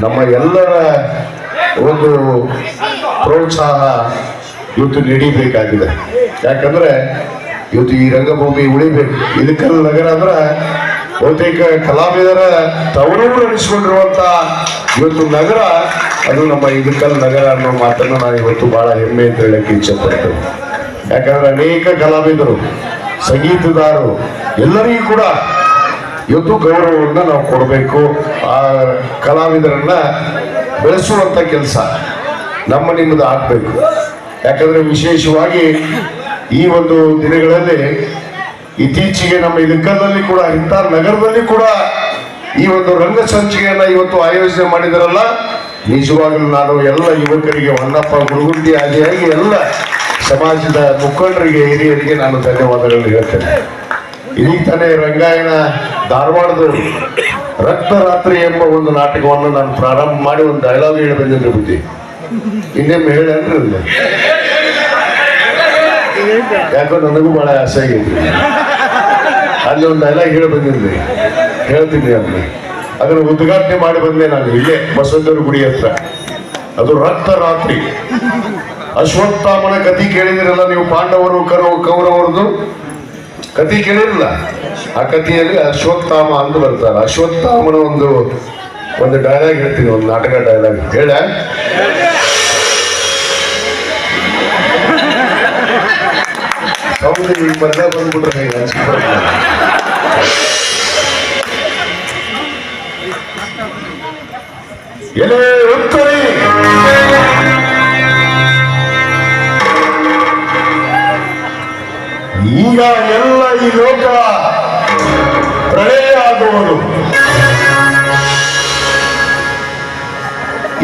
ನಮ್ಮ ಎಲ್ಲರ ಒಂದು ಪ್ರೋತ್ಸಾಹ ಇವತ್ತು ನಡೀಬೇಕಾಗಿದೆ. ಯಾಕಂದ್ರೆ ಇವತ್ತು ಈ ರಂಗಭೂಮಿ ಉಳಿಬೇಕು. ಇಳಕಲ್ ನಗರ ಅಂದ್ರ ಬಹುತೇಕ ಕಲಾವಿದರ ತವರೂರು ಅನಿಸ್ಕೊಂಡಿರುವಂತ ಇವತ್ತು ನಗರ, ಅದು ನಮ್ಮ ಇಳಕಲ್ ನಗರ ಅನ್ನೋ ಮಾತನ್ನು ನಾನು ಇವತ್ತು ಬಹಳ ಹೆಮ್ಮೆ ಅಂತ ಹೇಳಕ್ಕೆ ಇಚ್ಛೆಪಡ್ತೇನೆ. ಯಾಕಂದ್ರೆ ಅನೇಕ ಕಲಾವಿದರು, ಸಂಗೀತದಾರರು ಎಲ್ಲರಿಗೂ ಕೂಡ ಇವತ್ತು ಗೌರವವನ್ನು ನಾವು ಕೊಡಬೇಕು. ಆ ಕಲಾವಿದರನ್ನ ಬೆಳೆಸುವಂತ ಕೆಲಸ ನಿಮ್ಮದು ಆಗ್ಬೇಕು. ಯಾಕಂದ್ರೆ ವಿಶೇಷವಾಗಿ ಈ ಒಂದು ದಿನಗಳಲ್ಲಿ ಇತ್ತೀಚೆಗೆ ನಮ್ಮ ಇಳಕಲ್ನಲ್ಲಿ ಕೂಡ, ಇಂಥ ನಗರದಲ್ಲಿ ಕೂಡ ಈ ಒಂದು ರಂಗ ಸಂಚಿಕೆಯನ್ನ ಇವತ್ತು ಆಯೋಜನೆ ಮಾಡಿದಾರಲ್ಲ, ನಿಜವಾಗಲೂ ನಾನು ಎಲ್ಲ ಯುವಕರಿಗೆ, ಹೊನ್ನಪ್ಪ ಗುರುಗುಂಟಿ ಆದಿಯಾಗಿ ಎಲ್ಲ ಸಮಾಜದ ಮುಖಂಡರಿಗೆ, ಹಿರಿಯರಿಗೆ ನಾನು ಧನ್ಯವಾದಗಳನ್ನು ಹೇಳ್ತೇನೆ. ಇದೀಗ ತಾನೇ ರಂಗಾಯಣ ಧಾರವಾಡದವರು ರಕ್ತರಾತ್ರಿ ಎಂಬ ಒಂದು ನಾಟಕವನ್ನು ನಾನು ಪ್ರಾರಂಭ ಮಾಡಿ ಒಂದು ಡೈಲಾಗ್ ಹೇಳಿ ಬಂದಿದ್ದೆ. ಬುದ್ಧಿ ಇನ್ನೇನು ಹೇಳನ್ರಿ, ಯಾಕೋ ನನಗೂ ಬಹಳ ಆಸೆ ಆಗೈತಿ. ಅಲ್ಲಿ ಒಂದು ಡೈಲಾಗ್ ಹೇಳಿ ಬಂದಿದ್ದೆ, ಹೇಳ್ತೀನಿ ಅದನ್ನು ಉದ್ಘಾಟನೆ ಮಾಡಿ ಬಂದೆ ನಾನು ಇಲ್ಲೇ ಬಸವೇಶ್ವರ ಗುಡಿ ಹತ್ರ. ಅದು ರಕ್ತರಾತ್ರಿ. ಅಶ್ವತ್ಥಾಮನ ಕಥೆ ಕೇಳಿದಿರಲ್ಲ ನೀವು, ಪಾಂಡವರು ಕೌರವರದು ಕಥೆ ಕೇಳಿರಲ್ಲ. ಆ ಕಥೆಯಲ್ಲಿ ಅಶ್ವತ್ಥಾಮ ಅಂತ ಬರ್ತಾರೆ. ಅಶ್ವತ್ಥಾಮನ ಒಂದು ಡೈಲಾಗ್ ಹೇಳ್ತೀನಿ, ಒಂದು ನಾಟಕ ಡೈಲಾಗ್ ಹೇಳ. ಹೌದು, ಈಗ ಬಂದ್ಬಿಟ್ರೆ ಎಲೆ ಉತ್ತರಿ ಈಗ ಎಲ್ಲ ಈ ಲೋಕ ಪ್ರಳಯ ಆಗುವುದು.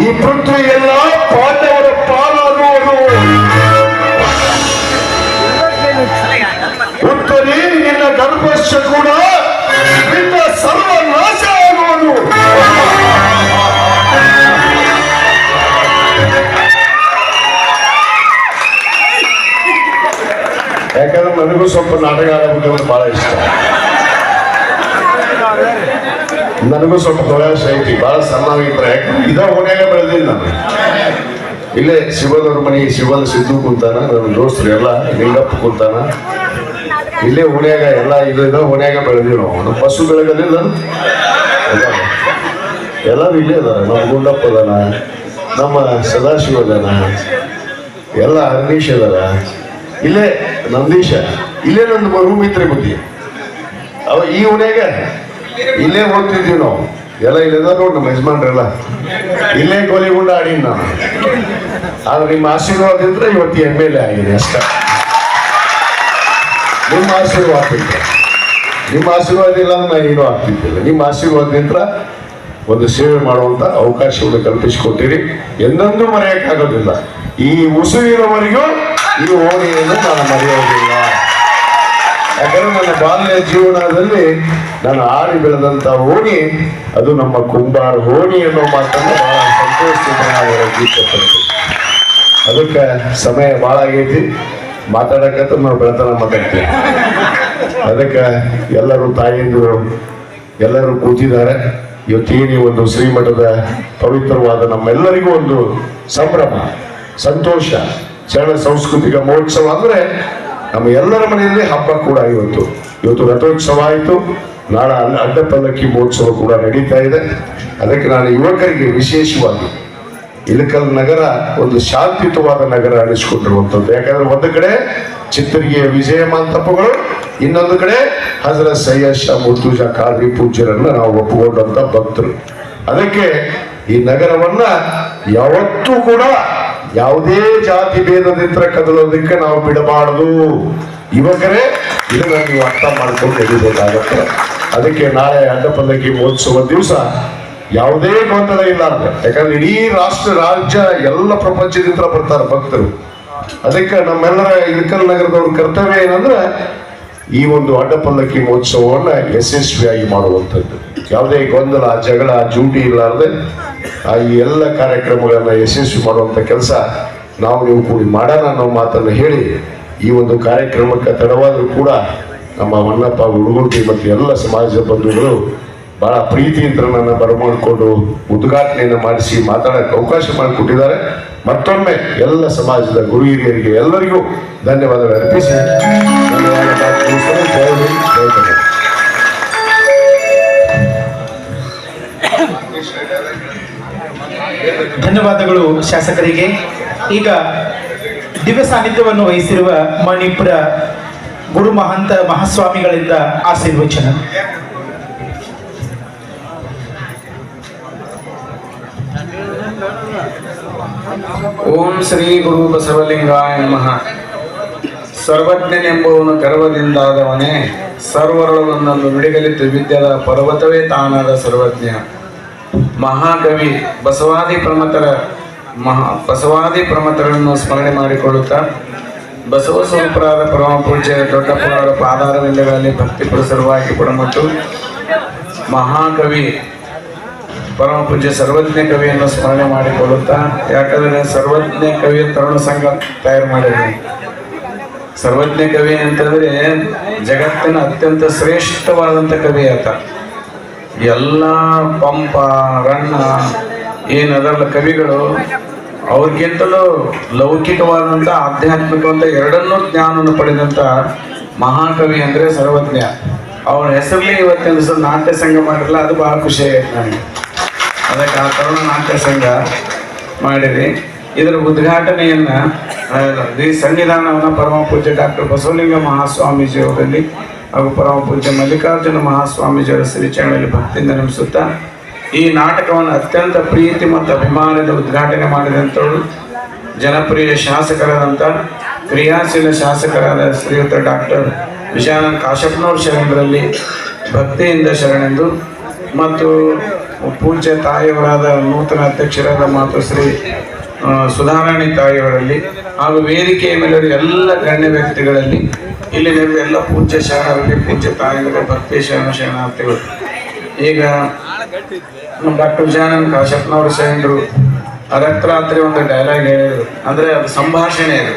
ಈ ಪೃಥ್ವಿ ಎಲ್ಲ ಪಾಂಡವರ ಪಾಲಾಗುವುದು. ಉತ್ತರಿ ನಿನ್ನ ಗರ್ಭಶ್ಚ ಕೂಡ ನಿನ್ನ ಸರ್ವನಾಶ ಆಗುವುದು. ಯಾಕಂದ್ರೆ ನನಗೂ ಸ್ವಲ್ಪ ನಾಟಕ ಆಡಬೇಕು ಬಹಳ ಇಷ್ಟ. ನನಗೂ ಸ್ವಲ್ಪ ಪ್ರಯಾಸ ಐತಿ, ಬಹಳ ಸಣ್ಣಾಗಿದ್ರೆ. ಯಾಕಂದ್ರೆ ಇದ ಓಣ್ಯಾಗ ಬೆಳೆದಿಲ್ಲ ನಾನು. ಇಲ್ಲೇ ಶಿವದವ್ರ ಮನೆ, ಶಿವದ ಸಿದ್ದು ಕುಂತಾನ, ನನ್ನ ದೋಸ್ತರು ಎಲ್ಲ ಲಿಂಗಪ್ಪ ಕುಂತಾನ. ಇಲ್ಲೇ ಓಣ್ಯಾಗ ಎಲ್ಲ ಇದ ಓಣ್ಯಾಗ ಬೆಳೆದಿವಿ ನಾವು. ನಮ್ಮ ಪಶು ಬೆಳಗಲಿಲ್ಲ ಎಲ್ಲರೂ ಇಲ್ಲೇ ಅದಾರ. ನಮ್ಮ ಗುಂಡಪ್ಪ ಅದಾನ, ನಮ್ಮ ಸದಾಶಿವ ಅದಾನ, ಎಲ್ಲ ಅರ್ನೀಶ್ ಅದಾರ, ಇಲ್ಲೇ ನಂದೀಶ, ಇಲ್ಲೇ ನಂದು ರೂಮ್ ಇದ್ರೆ ಬುದ್ಧಿ. ಅವ ಈ ಓಣ್ಯಾಗ ಇಲ್ಲೇ ಓದ್ತಿದ್ವಿ ನಾವು ಎಲ್ಲ. ಇಲ್ಲದ ನೋಡಿ ನಮ್ಮ ಯಜಮಾನ್ರೆಲ್ಲ ಇಲ್ಲೇ ಗೋಲಿಗುಂಡ ಆಡೀನಿ ನಾನು. ಆದ್ರೆ ನಿಮ್ಮ ಆಶೀರ್ವಾದ ಇದ್ರೆ ಇವತ್ತು MLA ಆಗಿದೆ ಅಷ್ಟ. ನಿಮ್ಮ ಆಶೀರ್ವಾದ ಇದ್ರೆ, ನಿಮ್ಮ ಆಶೀರ್ವಾದ ಇಲ್ಲ ಅಂದ್ರೆ ನಾನು ಏನೂ ಆಗ್ತಿದ್ದಿಲ್ಲ. ನಿಮ್ಮ ಆಶೀರ್ವಾದದಿಂದ ಒಂದು ಸೇವೆ ಮಾಡುವಂತ ಅವಕಾಶವನ್ನು ಕಲ್ಪಿಸಿಕೊಟ್ಟಿರಿ. ಎಂದೆಂದೂ ಮರೆಯಕ್ಕಾಗೋದಿಲ್ಲ. ಈ ಉಸಿರಿನವರೆಗೂ ಈ ಓಣಿಯನ್ನು ನಾನು ಮರೆಯೋದಿಲ್ಲ. ಯಾಕಂದ್ರೆ ನನ್ನ ಬಾಲ್ಯ ಜೀವನದಲ್ಲಿ ನಾನು ಆಡಿ ಬೆಳೆದಂತ ಓಣಿ ಅದು ನಮ್ಮ ಕುಂಬಾರ ಓಣಿ ಅನ್ನೋ ಮಾತನ್ನು ಬಹಳ ಸಂತೋಷದಿಂದ ಇಷ್ಟಪಡ್ತೀವಿ. ಅದಕ್ಕೆ ಸಮಯ ಬಹಳ ಆಗೈತಿ, ಮಾತಾಡಕಂತ ನಾವು ಬೆಳತನ ಮಾತಾಡ್ತೀವಿ. ಅದಕ್ಕೆ ಎಲ್ಲರೂ ತಾಯಿಯಂದಿರು ಎಲ್ಲರೂ ಕೂತಿದ್ದಾರೆ. ಇವತ್ತೇನಿ ಒಂದು ಶ್ರೀಮಠದ ಪವಿತ್ರವಾದ ನಮ್ಮೆಲ್ಲರಿಗೂ ಒಂದು ಸಂಭ್ರಮ, ಸಂತೋಷ, ಶರಣ ಸಾಂಸ್ಕೃತಿಕ ಮಹೋತ್ಸವ ಅಂದ್ರೆ ನಮ್ಮ ಎಲ್ಲರ ಮನೆಯಲ್ಲಿ ಹಬ್ಬ ಕೂಡ. ಇವತ್ತು ರಥೋತ್ಸವ ಆಯಿತು, ನಾಳೆ ಅಡ್ಡಪಲ್ಲಕ್ಕಿ ಮಹೋತ್ಸವ ಕೂಡ ನಡೀತಾ ಇದೆ. ಅದಕ್ಕೆ ನಾನು ಯುವಕರಿಗೆ ವಿಶೇಷವಾಗಿ ಇಳಕಲ್ ನಗರ ಒಂದು ಶಾಂತಿಯುತವಾದ ನಗರ ಅನಿಸ್ಕೊಂಡಿರುವಂಥದ್ದು. ಯಾಕಂದ್ರೆ ಒಂದು ಕಡೆ ಚಿತ್ತರಿಗೆಯ ವಿಜಯ ಮಂಟಪಗಳು, ಇನ್ನೊಂದು ಕಡೆ ಹಜರತ್ ಸೈಯದ್ ಶಾ ಮುರ್ತುಜಾ ಖಾದ್ರಿ ಪೂಜ್ಯರನ್ನ ನಾವು ಒಪ್ಪಿಕೊಂಡಂತ ಭಕ್ತರು. ಅದಕ್ಕೆ ಈ ನಗರವನ್ನ ಯಾವತ್ತೂ ಕೂಡ ಯಾವುದೇ ಜಾತಿ ಭೇದದಿಂದ ಕದಲೋದಕ್ಕೆ ನಾವು ಬಿಡಬಾರದು. ಯುವಕರೇ, ಇದನ್ನ ನೀವು ಅರ್ಥ ಮಾಡ್ಕೊಂಡು ನಡಿಬೇಕಾಗತ್ತೆ. ಅದಕ್ಕೆ ನಾಳೆ ಅಡ್ಡಪಲ್ಲಕ್ಕಿ ಮಹೋತ್ಸವ ದಿವಸ ಯಾವುದೇ ಗೊಂದಲ ಇಲ್ಲ ಅಂದ್ರೆ, ಯಾಕಂದ್ರೆ ಇಡೀ ರಾಷ್ಟ್ರ ರಾಜ್ಯ ಎಲ್ಲ ಪ್ರಪಂಚದಿಂದ ಬರ್ತಾರೆ ಭಕ್ತರು. ಅದಕ್ಕೆ ನಮ್ಮೆಲ್ಲರ ಇಳಕಲ್ ನಗರದವ್ರ ಕರ್ತವ್ಯ ಏನಂದ್ರೆ ಈ ಒಂದು ಅಡ್ಡಪಲ್ಲಕ್ಕಿ ಮಹೋತ್ಸವವನ್ನ ಯಶಸ್ವಿಯಾಗಿ ಮಾಡುವಂಥದ್ದು. ಯಾವುದೇ ಗೊಂದಲ, ಜಗಳ, ಜೂಟಿ ಇಲ್ಲಾರ್ದೆ ಈ ಎಲ್ಲ ಕಾರ್ಯಕ್ರಮಗಳನ್ನ ಯಶಸ್ವಿ ಮಾಡುವಂತ ಕೆಲಸ ನೀವು ಕೂಡಿ ಮಾಡೋಣ ಅನ್ನೋ ಮಾತನ್ನು ಹೇಳಿ, ಈ ಒಂದು ಕಾರ್ಯಕ್ರಮಕ್ಕೆ ತಡವಾದರೂ ಕೂಡ ನಮ್ಮ ಹೊನ್ನಪ್ಪ ಹುಡುಗುಂಟಿ ಮತ್ತು ಎಲ್ಲ ಸಮಾಜದ ಬಂಧುಗಳು ಬಹಳ ಪ್ರೀತಿಯಿಂದ ನನ್ನ ಬರಮಾಡಿಕೊಂಡು ಉದ್ಘಾಟನೆಯನ್ನು ಮಾಡಿಸಿ ಮಾತಾಡಕ್ಕೆ ಅವಕಾಶ ಮಾಡಿಕೊಟ್ಟಿದ್ದಾರೆ. ಮತ್ತೊಮ್ಮೆ ಎಲ್ಲ ಸಮಾಜದ ಗುರು ಹಿರಿಯರಿಗೆ ಎಲ್ಲರಿಗೂ ಧನ್ಯವಾದಗಳು ಅರ್ಪಿಸಿ ಧನ್ಯವಾದಗಳು ಶಾಸಕರಿಗೆ. ಈಗ ದಿವ್ಯ ಸಾನ್ನಿಧ್ಯವನ್ನು ವಹಿಸಿರುವ ಮಣಿಪುರ ಗುರು ಮಹಂತ ಮಹಾಸ್ವಾಮಿಗಳಿಂದ ಆಶೀರ್ವಚನ. ಓಂ ಶ್ರೀ ಗುರು ಬಸವಲಿಂಗಾಯ ನಮಃ. ಸರ್ವಜ್ಞನೆಂಬುವನು ಗರ್ವದಿಂದಾದವನೇ, ಸರ್ವರೊಳಗೊಂದೊಂದು ನುಡಿಗಲಿತು ವಿದ್ಯದ ಪರ್ವತವೇ ತಾನಾದ ಸರ್ವಜ್ಞ. ಮಹಾಕವಿ ಬಸವಾದಿ ಪ್ರಮತರನ್ನು ಸ್ಮರಣೆ ಮಾಡಿಕೊಳ್ಳುತ್ತಾ ಬಸವ ಸ್ವರೂಪರಾದ ಪರಮ ಪೂಜ್ಯ ದೊಡ್ಡಪ್ಪನವರ ಪಾದಾರವಿಂದಗಳಲ್ಲಿ ಭಕ್ತಿ ಪುರಸರವಾಗಿ ಪುಡಮಟ್ಟು ಮಹಾಕವಿ ಪರಮ ಪೂಜ್ಯ ಸರ್ವಜ್ಞ ಕವಿಯನ್ನು ಸ್ಮರಣೆ ಮಾಡಿಕೊಳ್ಳುತ್ತಾ, ಯಾಕಂದರೆ ಸರ್ವಜ್ಞ ಕವಿಯ ತರುಣ ಸಂಘ ತಯಾರು ಮಾಡಿದ್ದೀನಿ. ಸರ್ವಜ್ಞ ಕವಿ ಅಂತಂದ್ರೆ ಜಗತ್ತಿನ ಅತ್ಯಂತ ಶ್ರೇಷ್ಠವಾದಂಥ ಕವಿ ಆತ. ಎಲ್ಲ ಪಂಪ, ರಣ್ಣ ಏನದಲ್ಲ ಕವಿಗಳು ಅವ್ರಿಗಿಂತಲೂ ಲೌಕಿಕವಾದಂಥ ಆಧ್ಯಾತ್ಮಿಕವಾದ ಎರಡನ್ನೂ ಜ್ಞಾನವನ್ನು ಪಡೆದಂಥ ಮಹಾಕವಿ ಅಂದರೆ ಸರ್ವಜ್ಞ. ಅವನ ಹೆಸರಲ್ಲಿ ಇವತ್ತಿನ ದಿವಸ ನಾಟ್ಯ ಸಂಘ ಮಾಡಿರಲ್ಲ, ಅದು ಭಾಳ ಖುಷಿ ಆಯ್ತು ನನಗೆ. ಅದಕ್ಕೆ ಆ ತರುಣ ನಾಟ್ಯ ಸಂಘ ಮಾಡಿರಿ. ಇದರ ಉದ್ಘಾಟನೆಯನ್ನು ಈ ಸನ್ನಿಧಾನವನ್ನು ಪರಮ ಪೂಜ್ಯ ಡಾಕ್ಟರ್ ಬಸವಲಿಂಗ ಮಹಾಸ್ವಾಮೀಜಿಯವರಲ್ಲಿ ಹಾಗೂ ಪರಮ ಪೂಜ್ಯ ಮಲ್ಲಿಕಾರ್ಜುನ ಮಹಾಸ್ವಾಮೀಜಿಯವರ ಶ್ರೀಚರಣದಲ್ಲಿ ಭಕ್ತಿಯಿಂದ ನಿರ್ಮಿಸುತ್ತಾ, ಈ ನಾಟಕವನ್ನು ಅತ್ಯಂತ ಪ್ರೀತಿ ಮತ್ತು ಅಭಿಮಾನದ ಉದ್ಘಾಟನೆ ಮಾಡಿದಂಥವರು ಜನಪ್ರಿಯ ಶಾಸಕರಾದಂಥ ಕ್ರಿಯಾಶೀಲ ಶಾಸಕರಾದ ಶ್ರೀಯುತ ಡಾಕ್ಟರ್ ವಿಜಯಾನಂದ ಕಾಶಪ್ಪನವ್ರ ಶರಣರಲ್ಲಿ ಭಕ್ತಿಯಿಂದ ಶರಣೆಂದು, ಮತ್ತು ಪೂಜ್ಯ ತಾಯಿಯವರಾದ ನೂತನ ಅಧ್ಯಕ್ಷರಾದ ಮಾತುಶ್ರೀ ಸುಧಾರಾಣಿ ತಾಯಿಯವರಲ್ಲಿ ಹಾಗೂ ವೇದಿಕೆಯ ಮೇಲೆ ಎಲ್ಲ ಗಣ್ಯ ವ್ಯಕ್ತಿಗಳಲ್ಲಿ, ಇಲ್ಲಿ ಎಲ್ಲ ಪೂಜ್ಯ ಶರಣರಲ್ಲಿ, ಪೂಜ್ಯ ತಾಯಿಯವರ ಭಕ್ತಿ ಶರಣಾರ್ಥಿಗಳು. ಈಗ ನಮ್ಮ ಡಾಕ್ಟರ್ ವಿಜಯಾನಂದ ಕಾಶಪ್ಪನವರು ಶರಣರು ಅರಕ್ರಾತ್ರಿ ಒಂದು ಡೈಲಾಗ್ ಹೇಳಿದರು, ಅಂದರೆ ಅದು ಸಂಭಾಷಣೆ. ಅದು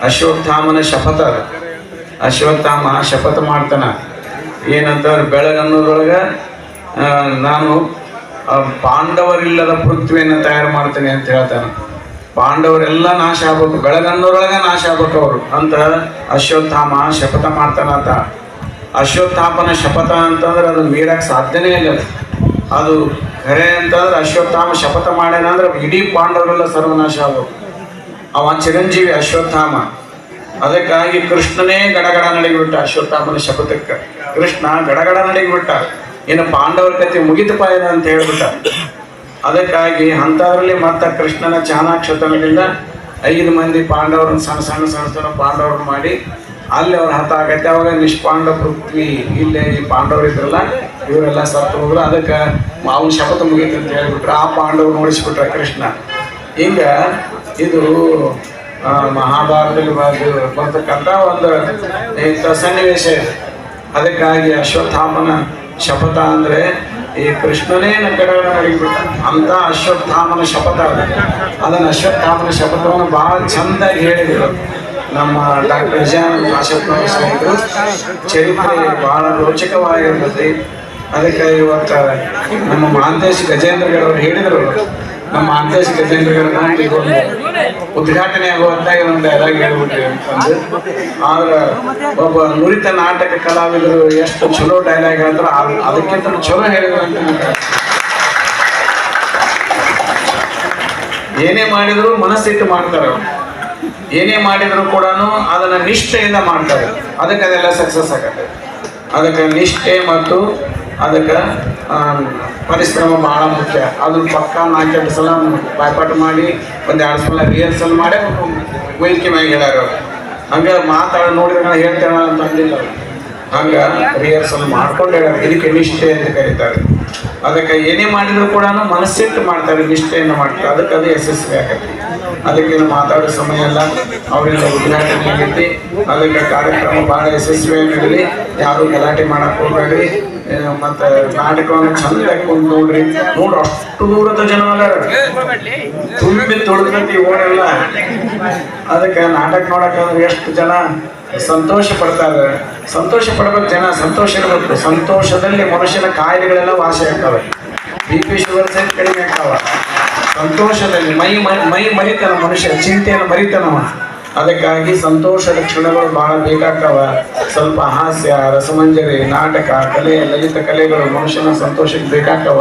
ಅಶ್ವತ್ಥಾಮನ ಶಪಥ. ಅದು ಅಶ್ವತ್ಥಾಮ ಶಪಥ ಮಾಡ್ತಾನ ಏನಂತಂದ್ರೆ, ಬೆಳಗನ್ನೋದ್ರೊಳಗೆ ನಾನು ಪಾಂಡವರಿಲ್ಲದ ಪೃಥ್ವಿಯನ್ನು ತಯಾರು ಮಾಡ್ತೇನೆ ಅಂತ ಹೇಳ್ತಾನೆ. ಪಾಂಡವರೆಲ್ಲ ನಾಶ ಆಗ್ಬೇಕು, ಬೆಳಗನ್ನೋರೊಳಗೆ ನಾಶ ಆಗ್ಬೇಕು ಅವರು ಅಂತ ಅಶ್ವತ್ಥಾಮ ಶಪಥ ಮಾಡ್ತಾನಂತ. ಅಶ್ವತ್ಥಾಮನ ಶಪಥ ಅಂತಂದ್ರೆ ಅದು ಮೀರಕ್ಕೆ ಸಾಧ್ಯನೇ ಇಲ್ಲ. ಅದು ಖರೆ ಅಂತಂದ್ರೆ ಅಶ್ವತ್ಥಾಮ ಶಪಥ ಮಾಡ್ಯಾನಂದ್ರೆ ಇಡೀ ಪಾಂಡವರೆಲ್ಲ ಸರ್ವನಾಶ ಆಗ್ಬೇಕು. ಅವ ಚಿರಂಜೀವಿ ಅಶ್ವತ್ಥಾಮ. ಅದಕ್ಕಾಗಿ ಕೃಷ್ಣನೇ ಗಡಗಡ ನಡಿಗಿಬಿಟ್ಟ ಅಶ್ವತ್ಥಾಮನ ಶಪಥಕ್ಕೆ. ಕೃಷ್ಣ ಗಡಗಡ ನಡಿಗಿಬಿಟ್ಟ, ಇನ್ನು ಪಾಂಡವರ ಕಥೆ ಮುಗಿತಪ್ಪ ಇದೆ ಅಂತ ಹೇಳ್ಬಿಟ್ಟ. ಅದಕ್ಕಾಗಿ ಅಂಥದ್ರಲ್ಲಿ ಮತ್ತೆ ಕೃಷ್ಣನ ಚಾಣಾಕ್ಷತನದಿಂದ 5 ಮಂದಿ ಪಾಂಡವರನ್ನು ಸಣ್ಣ ಪಾಂಡವರು ಮಾಡಿ ಅಲ್ಲಿ ಅವ್ರ ಹತ ಆಗತ್ತೆ. ಅವಾಗ ನಿಷ್ಪಾಂಡ ಪೃಥ್ವಿ ಇಲ್ಲೇ ಈ ಪಾಂಡವರು ಇದ್ರಲ್ಲ ಇವರೆಲ್ಲ ಸತ್ತು ಹೋದ್ರು. ಅದಕ್ಕೆ ಅವನ ಶಪಥ ಮುಗೀತು ಅಂತ ಹೇಳ್ಬಿಟ್ರು. ಆ ಪಾಂಡವರು ನೋಡಿಸ್ಬಿಟ್ರ ಕೃಷ್ಣ. ಹಿಂಗ ಇದು ಮಹಾಭಾರತದಲ್ಲಿ ಬರ್ತಕ್ಕಂಥ ಒಂದು ಇಂಥ ಸನ್ನಿವೇಶ ಇದೆ. ಅದಕ್ಕಾಗಿ ಅಶ್ವತ್ಥಾಮನ ಶಪಥ ಅಂದರೆ ಈ ಕೃಷ್ಣನೇ ನಗರಗಳ ನಡಿಬಿಟ್ಟ ಅಂತ ಅಶ್ವತ್ಥಾಮನ ಶಪಥ. ಅದನ್ನು ಅಶ್ವತ್ಥಾಮನ ಶಪಥವನ್ನು ಭಾಳ ಚೆಂದಾಗಿ ಹೇಳಿದರು ನಮ್ಮ ಡಾಕ್ಟರ್ ವಿಜಯಾನಂದ ಕಾಶಪ್ಪನವರ ಸ್ನೇಹಿತರು. ಚರಿತ್ರೆ ಭಾಳ ರೋಚಕವಾಗಿರ್ತದೆ. ಅದಕ್ಕೆ ಇವತ್ತು ನಮ್ಮ ಮಹಾಂತೇಶ್ ಗಜೇಂದ್ರಗಡವರು ಹೇಳಿದರು, ನಮ್ಮ ಮಹಾಂತೇಶ್ ಗಜೇಂದ್ರಗಡ ಉದ್ಘಾಟನೆ ಆಗುವಂತಾಗಿ ಒಂದು ಡೈಲಾಗ್ ಹೇಳ್ಬಿಟ್ರಿ ಅಂತಂದು. ಆದ್ರೆ ಒಬ್ಬ ನುರಿತ ನಾಟಕ ಕಲಾವಿದರು ಎಷ್ಟು ಚಲೋ ಡೈಲಾಗ್ ಹೇಳ್ತಾರೆ, ಅದಕ್ಕಿಂತ ಚಲೋ ಹೇಳಿದ್ರು ಅಂತ ಏನೇ ಮಾಡಿದ್ರು ಮನಸ್ಸಿಟ್ಟು ಮಾಡ್ತಾರೆ ಅವ್ರು. ಏನೇ ಮಾಡಿದ್ರು ಕೂಡ ಅದನ್ನ ನಿಷ್ಠೆಯಿಂದ ಮಾಡ್ತಾರೆ, ಅದಕ್ಕೆ ಅದೆಲ್ಲ ಸಕ್ಸಸ್ ಆಗತ್ತೆ. ಅದಕ್ಕೆ ನಿಷ್ಠೆ ಮತ್ತು ಅದಕ್ಕೆ ಪರಿಶ್ರಮ ಬಹಳ ಮುಖ್ಯ. ಅದನ್ನ ಪಕ್ಕ 4-8 ಸಲ ಬಾಯ್ಪಾಠ ಮಾಡಿ 1-2 ಸಲ ರಿಹರ್ಸಲ್ ಮಾಡಿ ವೇದಿಕೆ ಮ್ಯಾಗ ಹೇಳ್ಯಾರ ಅವ್ರು. ಹಂಗೆ ಮಾತಾಡಿ ನೋಡಿದ್ರೆ ಹೇಳ್ತೇವೆ ಅಂತ ಅಂದಿಲ್ಲ ಅವ್ರು. ಹಂಗ ರಿಹರ್ಸಲ್ ಮಾಡ್ಕೊಂಡು ಹೇಳ್ಯಾರ. ಇದಕ್ಕೆ ನಿಷ್ಠೆ ಅಂತ ಕರೀತಾರೆ. ಅದಕ್ಕೆ ಏನೇ ಮಾಡಿದ್ರು ಕೂಡ ಮನಸ್ಸಿಟ್ಟು ಮಾಡ್ತಾರೆ, ನಿಷ್ಠೆಯನ್ನು ಮಾಡ್ತಾರೆ. ಅದಕ್ಕೆ ಅದು ಯಶಸ್ವಿ ಆಗತ್ತೆ. ಅದಕ್ಕೇನು ಮಾತಾಡೋ ಸಮಯ ಎಲ್ಲ ಅವರಿಂದ ಉದ್ಘಾಟನೆ ಆಗೈತಿ. ಅದಕ್ಕೆ ಕಾರ್ಯಕ್ರಮ ಬಹಳ ಯಶಸ್ವಿಯಾಗಿ ನಡೀಲಿ. ಯಾರು ಗಲಾಟೆ ಮಾಡಕ್ ಹೋಗ್ಬೇಡ್ರಿ. ಮತ್ತೆ ನಾಟಕವನ್ನು ಚಂದಾಗಿ ಕುಂತು ನೋಡ್ರಿ. ಅಷ್ಟು ದೂರದ ಜನ ತುಂಬಿ ತೊಳೆದಂತೆ ಓಡೆಲ್ಲ. ಅದಕ್ಕೆ ನಾಟಕ ನೋಡಕ್ಕಂದ್ರೆ ಎಷ್ಟು ಜನ ಸಂತೋಷ ಪಡ್ತಾರೆ. ಸಂತೋಷ ಪಡ್ಬೇಕು ಜನ, ಸಂತೋಷ ಇರಬೇಕು. ಸಂತೋಷದಲ್ಲಿ ಮನುಷ್ಯನ ಕಾಯಿಲೆಗಳೆಲ್ಲ ವಾಸಿ ಆಗ್ತವೆ. BP ಶುಗರ್ ಸಹಿತ ಕಡಿಮೆ ಆಗ್ತಾವ ಸಂತೋಷದಲ್ಲಿ. ಮೈ ಮರಿತಾನ ಮನುಷ್ಯ, ಚಿಂತೆಯನ್ನು ಮರಿತಾನವ. ಅದಕ್ಕಾಗಿ ಸಂತೋಷದ ಕ್ಷಣಗಳು ಬಹಳ ಬೇಕಾಗ್ತಾವ. ಸ್ವಲ್ಪ ಹಾಸ್ಯ, ರಸಮಂಜರಿ, ನಾಟಕ, ಕಲೆ, ಲಲಿತ ಕಲೆಗಳು ಮನುಷ್ಯನ ಸಂತೋಷಕ್ಕೆ ಬೇಕಾಗ್ತಾವ.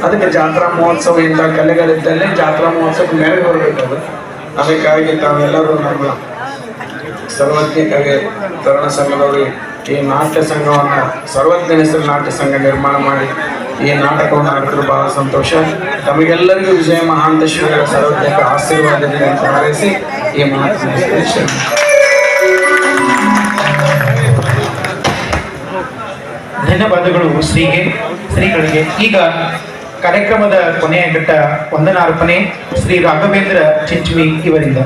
ಅದಕ್ಕೆ ಜಾತ್ರಾ ಮಹೋತ್ಸವ ಇಂಥ ಕಲೆಗಳಿದ್ದಲ್ಲಿ ಜಾತ್ರಾ ಮಹೋತ್ಸವಕ್ಕೆ ಮೆರಗು ಬರಬೇಕದು. ಅದಕ್ಕಾಗಿ ತಾವೆಲ್ಲರೂ ನಮ್ಮ ಸರ್ವಜ್ಞ ಕಲೆ ತರುಣ ಸಂಘದವರು ಈ ನಾಟ್ಯ ಸಂಘವನ್ನು ಸರ್ವಜ್ಞ ಹೆಸರು ನಾಟ್ಯ ಸಂಘ ನಿರ್ಮಾಣ ಮಾಡಿ ಈ ನಾಟಕವನ್ನು ಆಡಿದ್ರು ಬಹಳ ಸಂತೋಷ. ತಮಗೆಲ್ಲರಿಗೂ ವಿಜಯ ಮಹಾಂತೇಶ್ವರ ಸರ್ವಜ್ಞಕ ಆಶೀರ್ವಾದದಿಂದ ಅಂತ ಹಾರೈಸಿ ಈ ಮಾತನ್ನು ಧನ್ಯವಾದಗಳು ಶ್ರೀಗಳಿಗೆ. ಈಗ ಕಾರ್ಯಕ್ರಮದ ಕೊನೆಯ ಘಟ್ಟ ವಂದನಾರ್ಪಣೆ ಶ್ರೀ ರಾಘವೇಂದ್ರ ಚಿಂಚಮಿ ಇವರಿಂದ.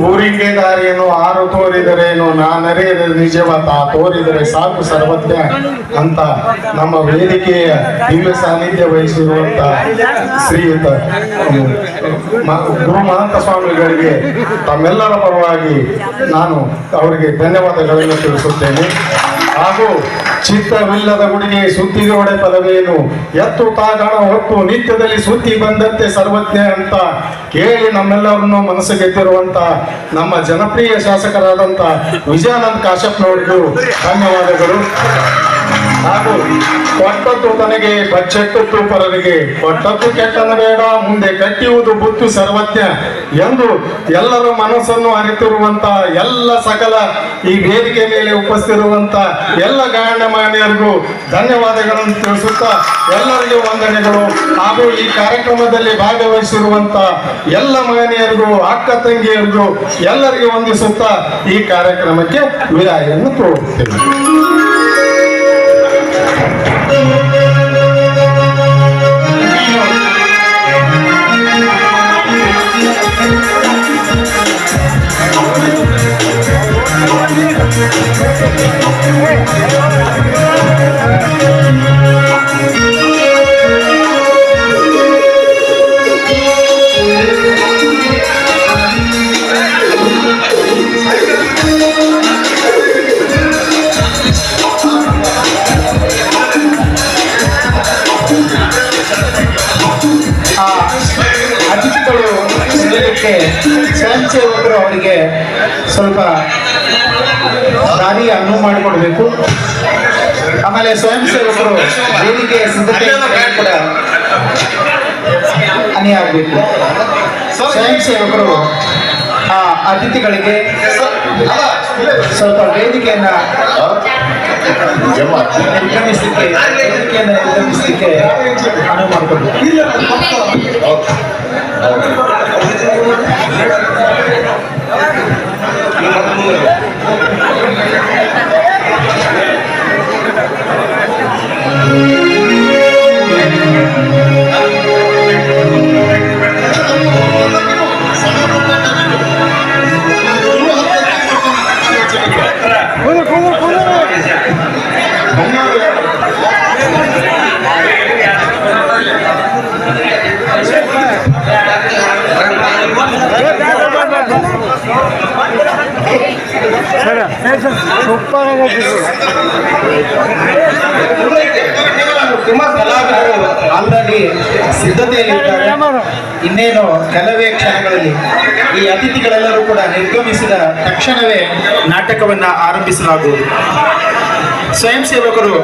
ಊರಿಗೆ ದಾರಿಯನ್ನು ಆರು ತೋರಿದರೇನು ನಾನರಿಯದ ನಿಜವ ತಾ ತೋರಿದರೆ ಸಾಕು ಸರ್ವಜ್ಞ ಅಂತ ನಮ್ಮ ವೇದಿಕೆಯ ದಿವ್ಯ ಸಾನ್ನಿಧ್ಯ ವಹಿಸಿರುವಂತ ಶ್ರೀಯುತ ಗುರು ಮಹಂತ ಸ್ವಾಮಿಗಳಿಗೆ ತಮ್ಮೆಲ್ಲರ ಪರವಾಗಿ ನಾನು ಅವರಿಗೆ ಧನ್ಯವಾದಗಳನ್ನು ತಿಳಿಸುತ್ತೇನೆ. ಹಾಗೂ ಚಿತ್ತವಿಲ್ಲದ ಗುಡಿಗೆ ಸುದ್ದಿಗೋಡೆ ಫಲವೇನು, ಎತ್ತು ತಾಗಣ ಹೊತ್ತು ನಿತ್ಯದಲ್ಲಿ ಸುದ್ದಿ ಬಂದಂತೆ ಸರ್ವಜ್ಞ ಅಂತ ಕೇಳಿ ನಮ್ಮೆಲ್ಲರನ್ನು ಮನಸ್ಸು ಗೆದ್ದಿರುವಂತ ನಮ್ಮ ಜನಪ್ರಿಯ ಶಾಸಕರಾದಂತ ವಿಜಯಾನಂದ ಕಾಶ್ಯಪ್ನವರಿಗೂ ಧನ್ಯವಾದಗಳು. ಹಾಗೂ ಕೊಟ್ಟದ್ದು ತನಗೆ ಬಚ್ಚೆಟ್ಟದ್ದು ಪರರಿಗೆ, ಕೊಟ್ಟದ್ದು ಕೆಟ್ಟನ ಬೇಡ ಮುಂದೆ ಕಟ್ಟಿಯುವುದು ಬುತ್ತು ಸರ್ವಜ್ಞ ಎಂದು ಎಲ್ಲರ ಮನಸ್ಸನ್ನು ಅರಿತಿರುವಂತ ಎಲ್ಲ ಸಕಲ ಈ ವೇದಿಕೆ ಮೇಲೆ ಉಪಸ್ಥಿತಿರುವಂತ ಎಲ್ಲ ಗಣ್ಯಮಾನ್ಯರಿಗೂ ಧನ್ಯವಾದಗಳನ್ನು ತಿಳಿಸುತ್ತಾ ಎಲ್ಲರಿಗೂ ವಂದನೆಗಳು. ಹಾಗೂ ಈ ಕಾರ್ಯಕ್ರಮದಲ್ಲಿ ಭಾಗವಹಿಸಿರುವಂತ ಎಲ್ಲ ಮಹನೀಯರಿಗೂ ಅಕ್ಕ ತಂಗಿಯರಿಗೂ ಎಲ್ಲರಿಗೂ ವಂದಿಸುತ್ತಾ ಈ ಕಾರ್ಯಕ್ರಮಕ್ಕೆ ವಿದಾಯವನ್ನು ತೋರುತ್ತೇವೆ. ಅತಿಥಿಗಳು ಸಿಗಲಿಕ್ಕೆ ಸ್ವಯಂ ಸೇವಕರು ಅವರಿಗೆ ಸ್ವಲ್ಪ ದಾರಿ ಅನುವು ಮಾಡಿಕೊಡ್ಬೇಕು. ಆಮೇಲೆ ಸ್ವಯಂ ಸೇವಕರು ವೇದಿಕೆಯ ಸಿದ್ಧತೆ ಕೂಡ ಅನಿ ಆಗಬೇಕು. ಸ್ವಯಂ ಸೇವಕರು ಆ ಅತಿಥಿಗಳಿಗೆ ಸ್ವಲ್ಪ ವೇದಿಕೆಯನ್ನ ನಿರ್ಗಮಿಸಲಿಕ್ಕೆ ಅನುವು ಮಾಡಿಕೊಡ್ಬೇಕು. ಕಲಾವಿದರು ಆಲ್ರೆಡಿ ಸಿದ್ಧತೆಯಲ್ಲಿದ್ದಾರೆ. ಇನ್ನೇನು ಕೆಲವೇ ಕ್ಷಣಗಳಲ್ಲಿ ಈ ಅತಿಥಿಗಳೆಲ್ಲರೂ ಕೂಡ ನಿರ್ಗಮಿಸಿದ ತಕ್ಷಣವೇ ನಾಟಕವನ್ನ ಆರಂಭಿಸಲಾಗುವುದು. ಸ್ವಯಂ ಸೇವಕರು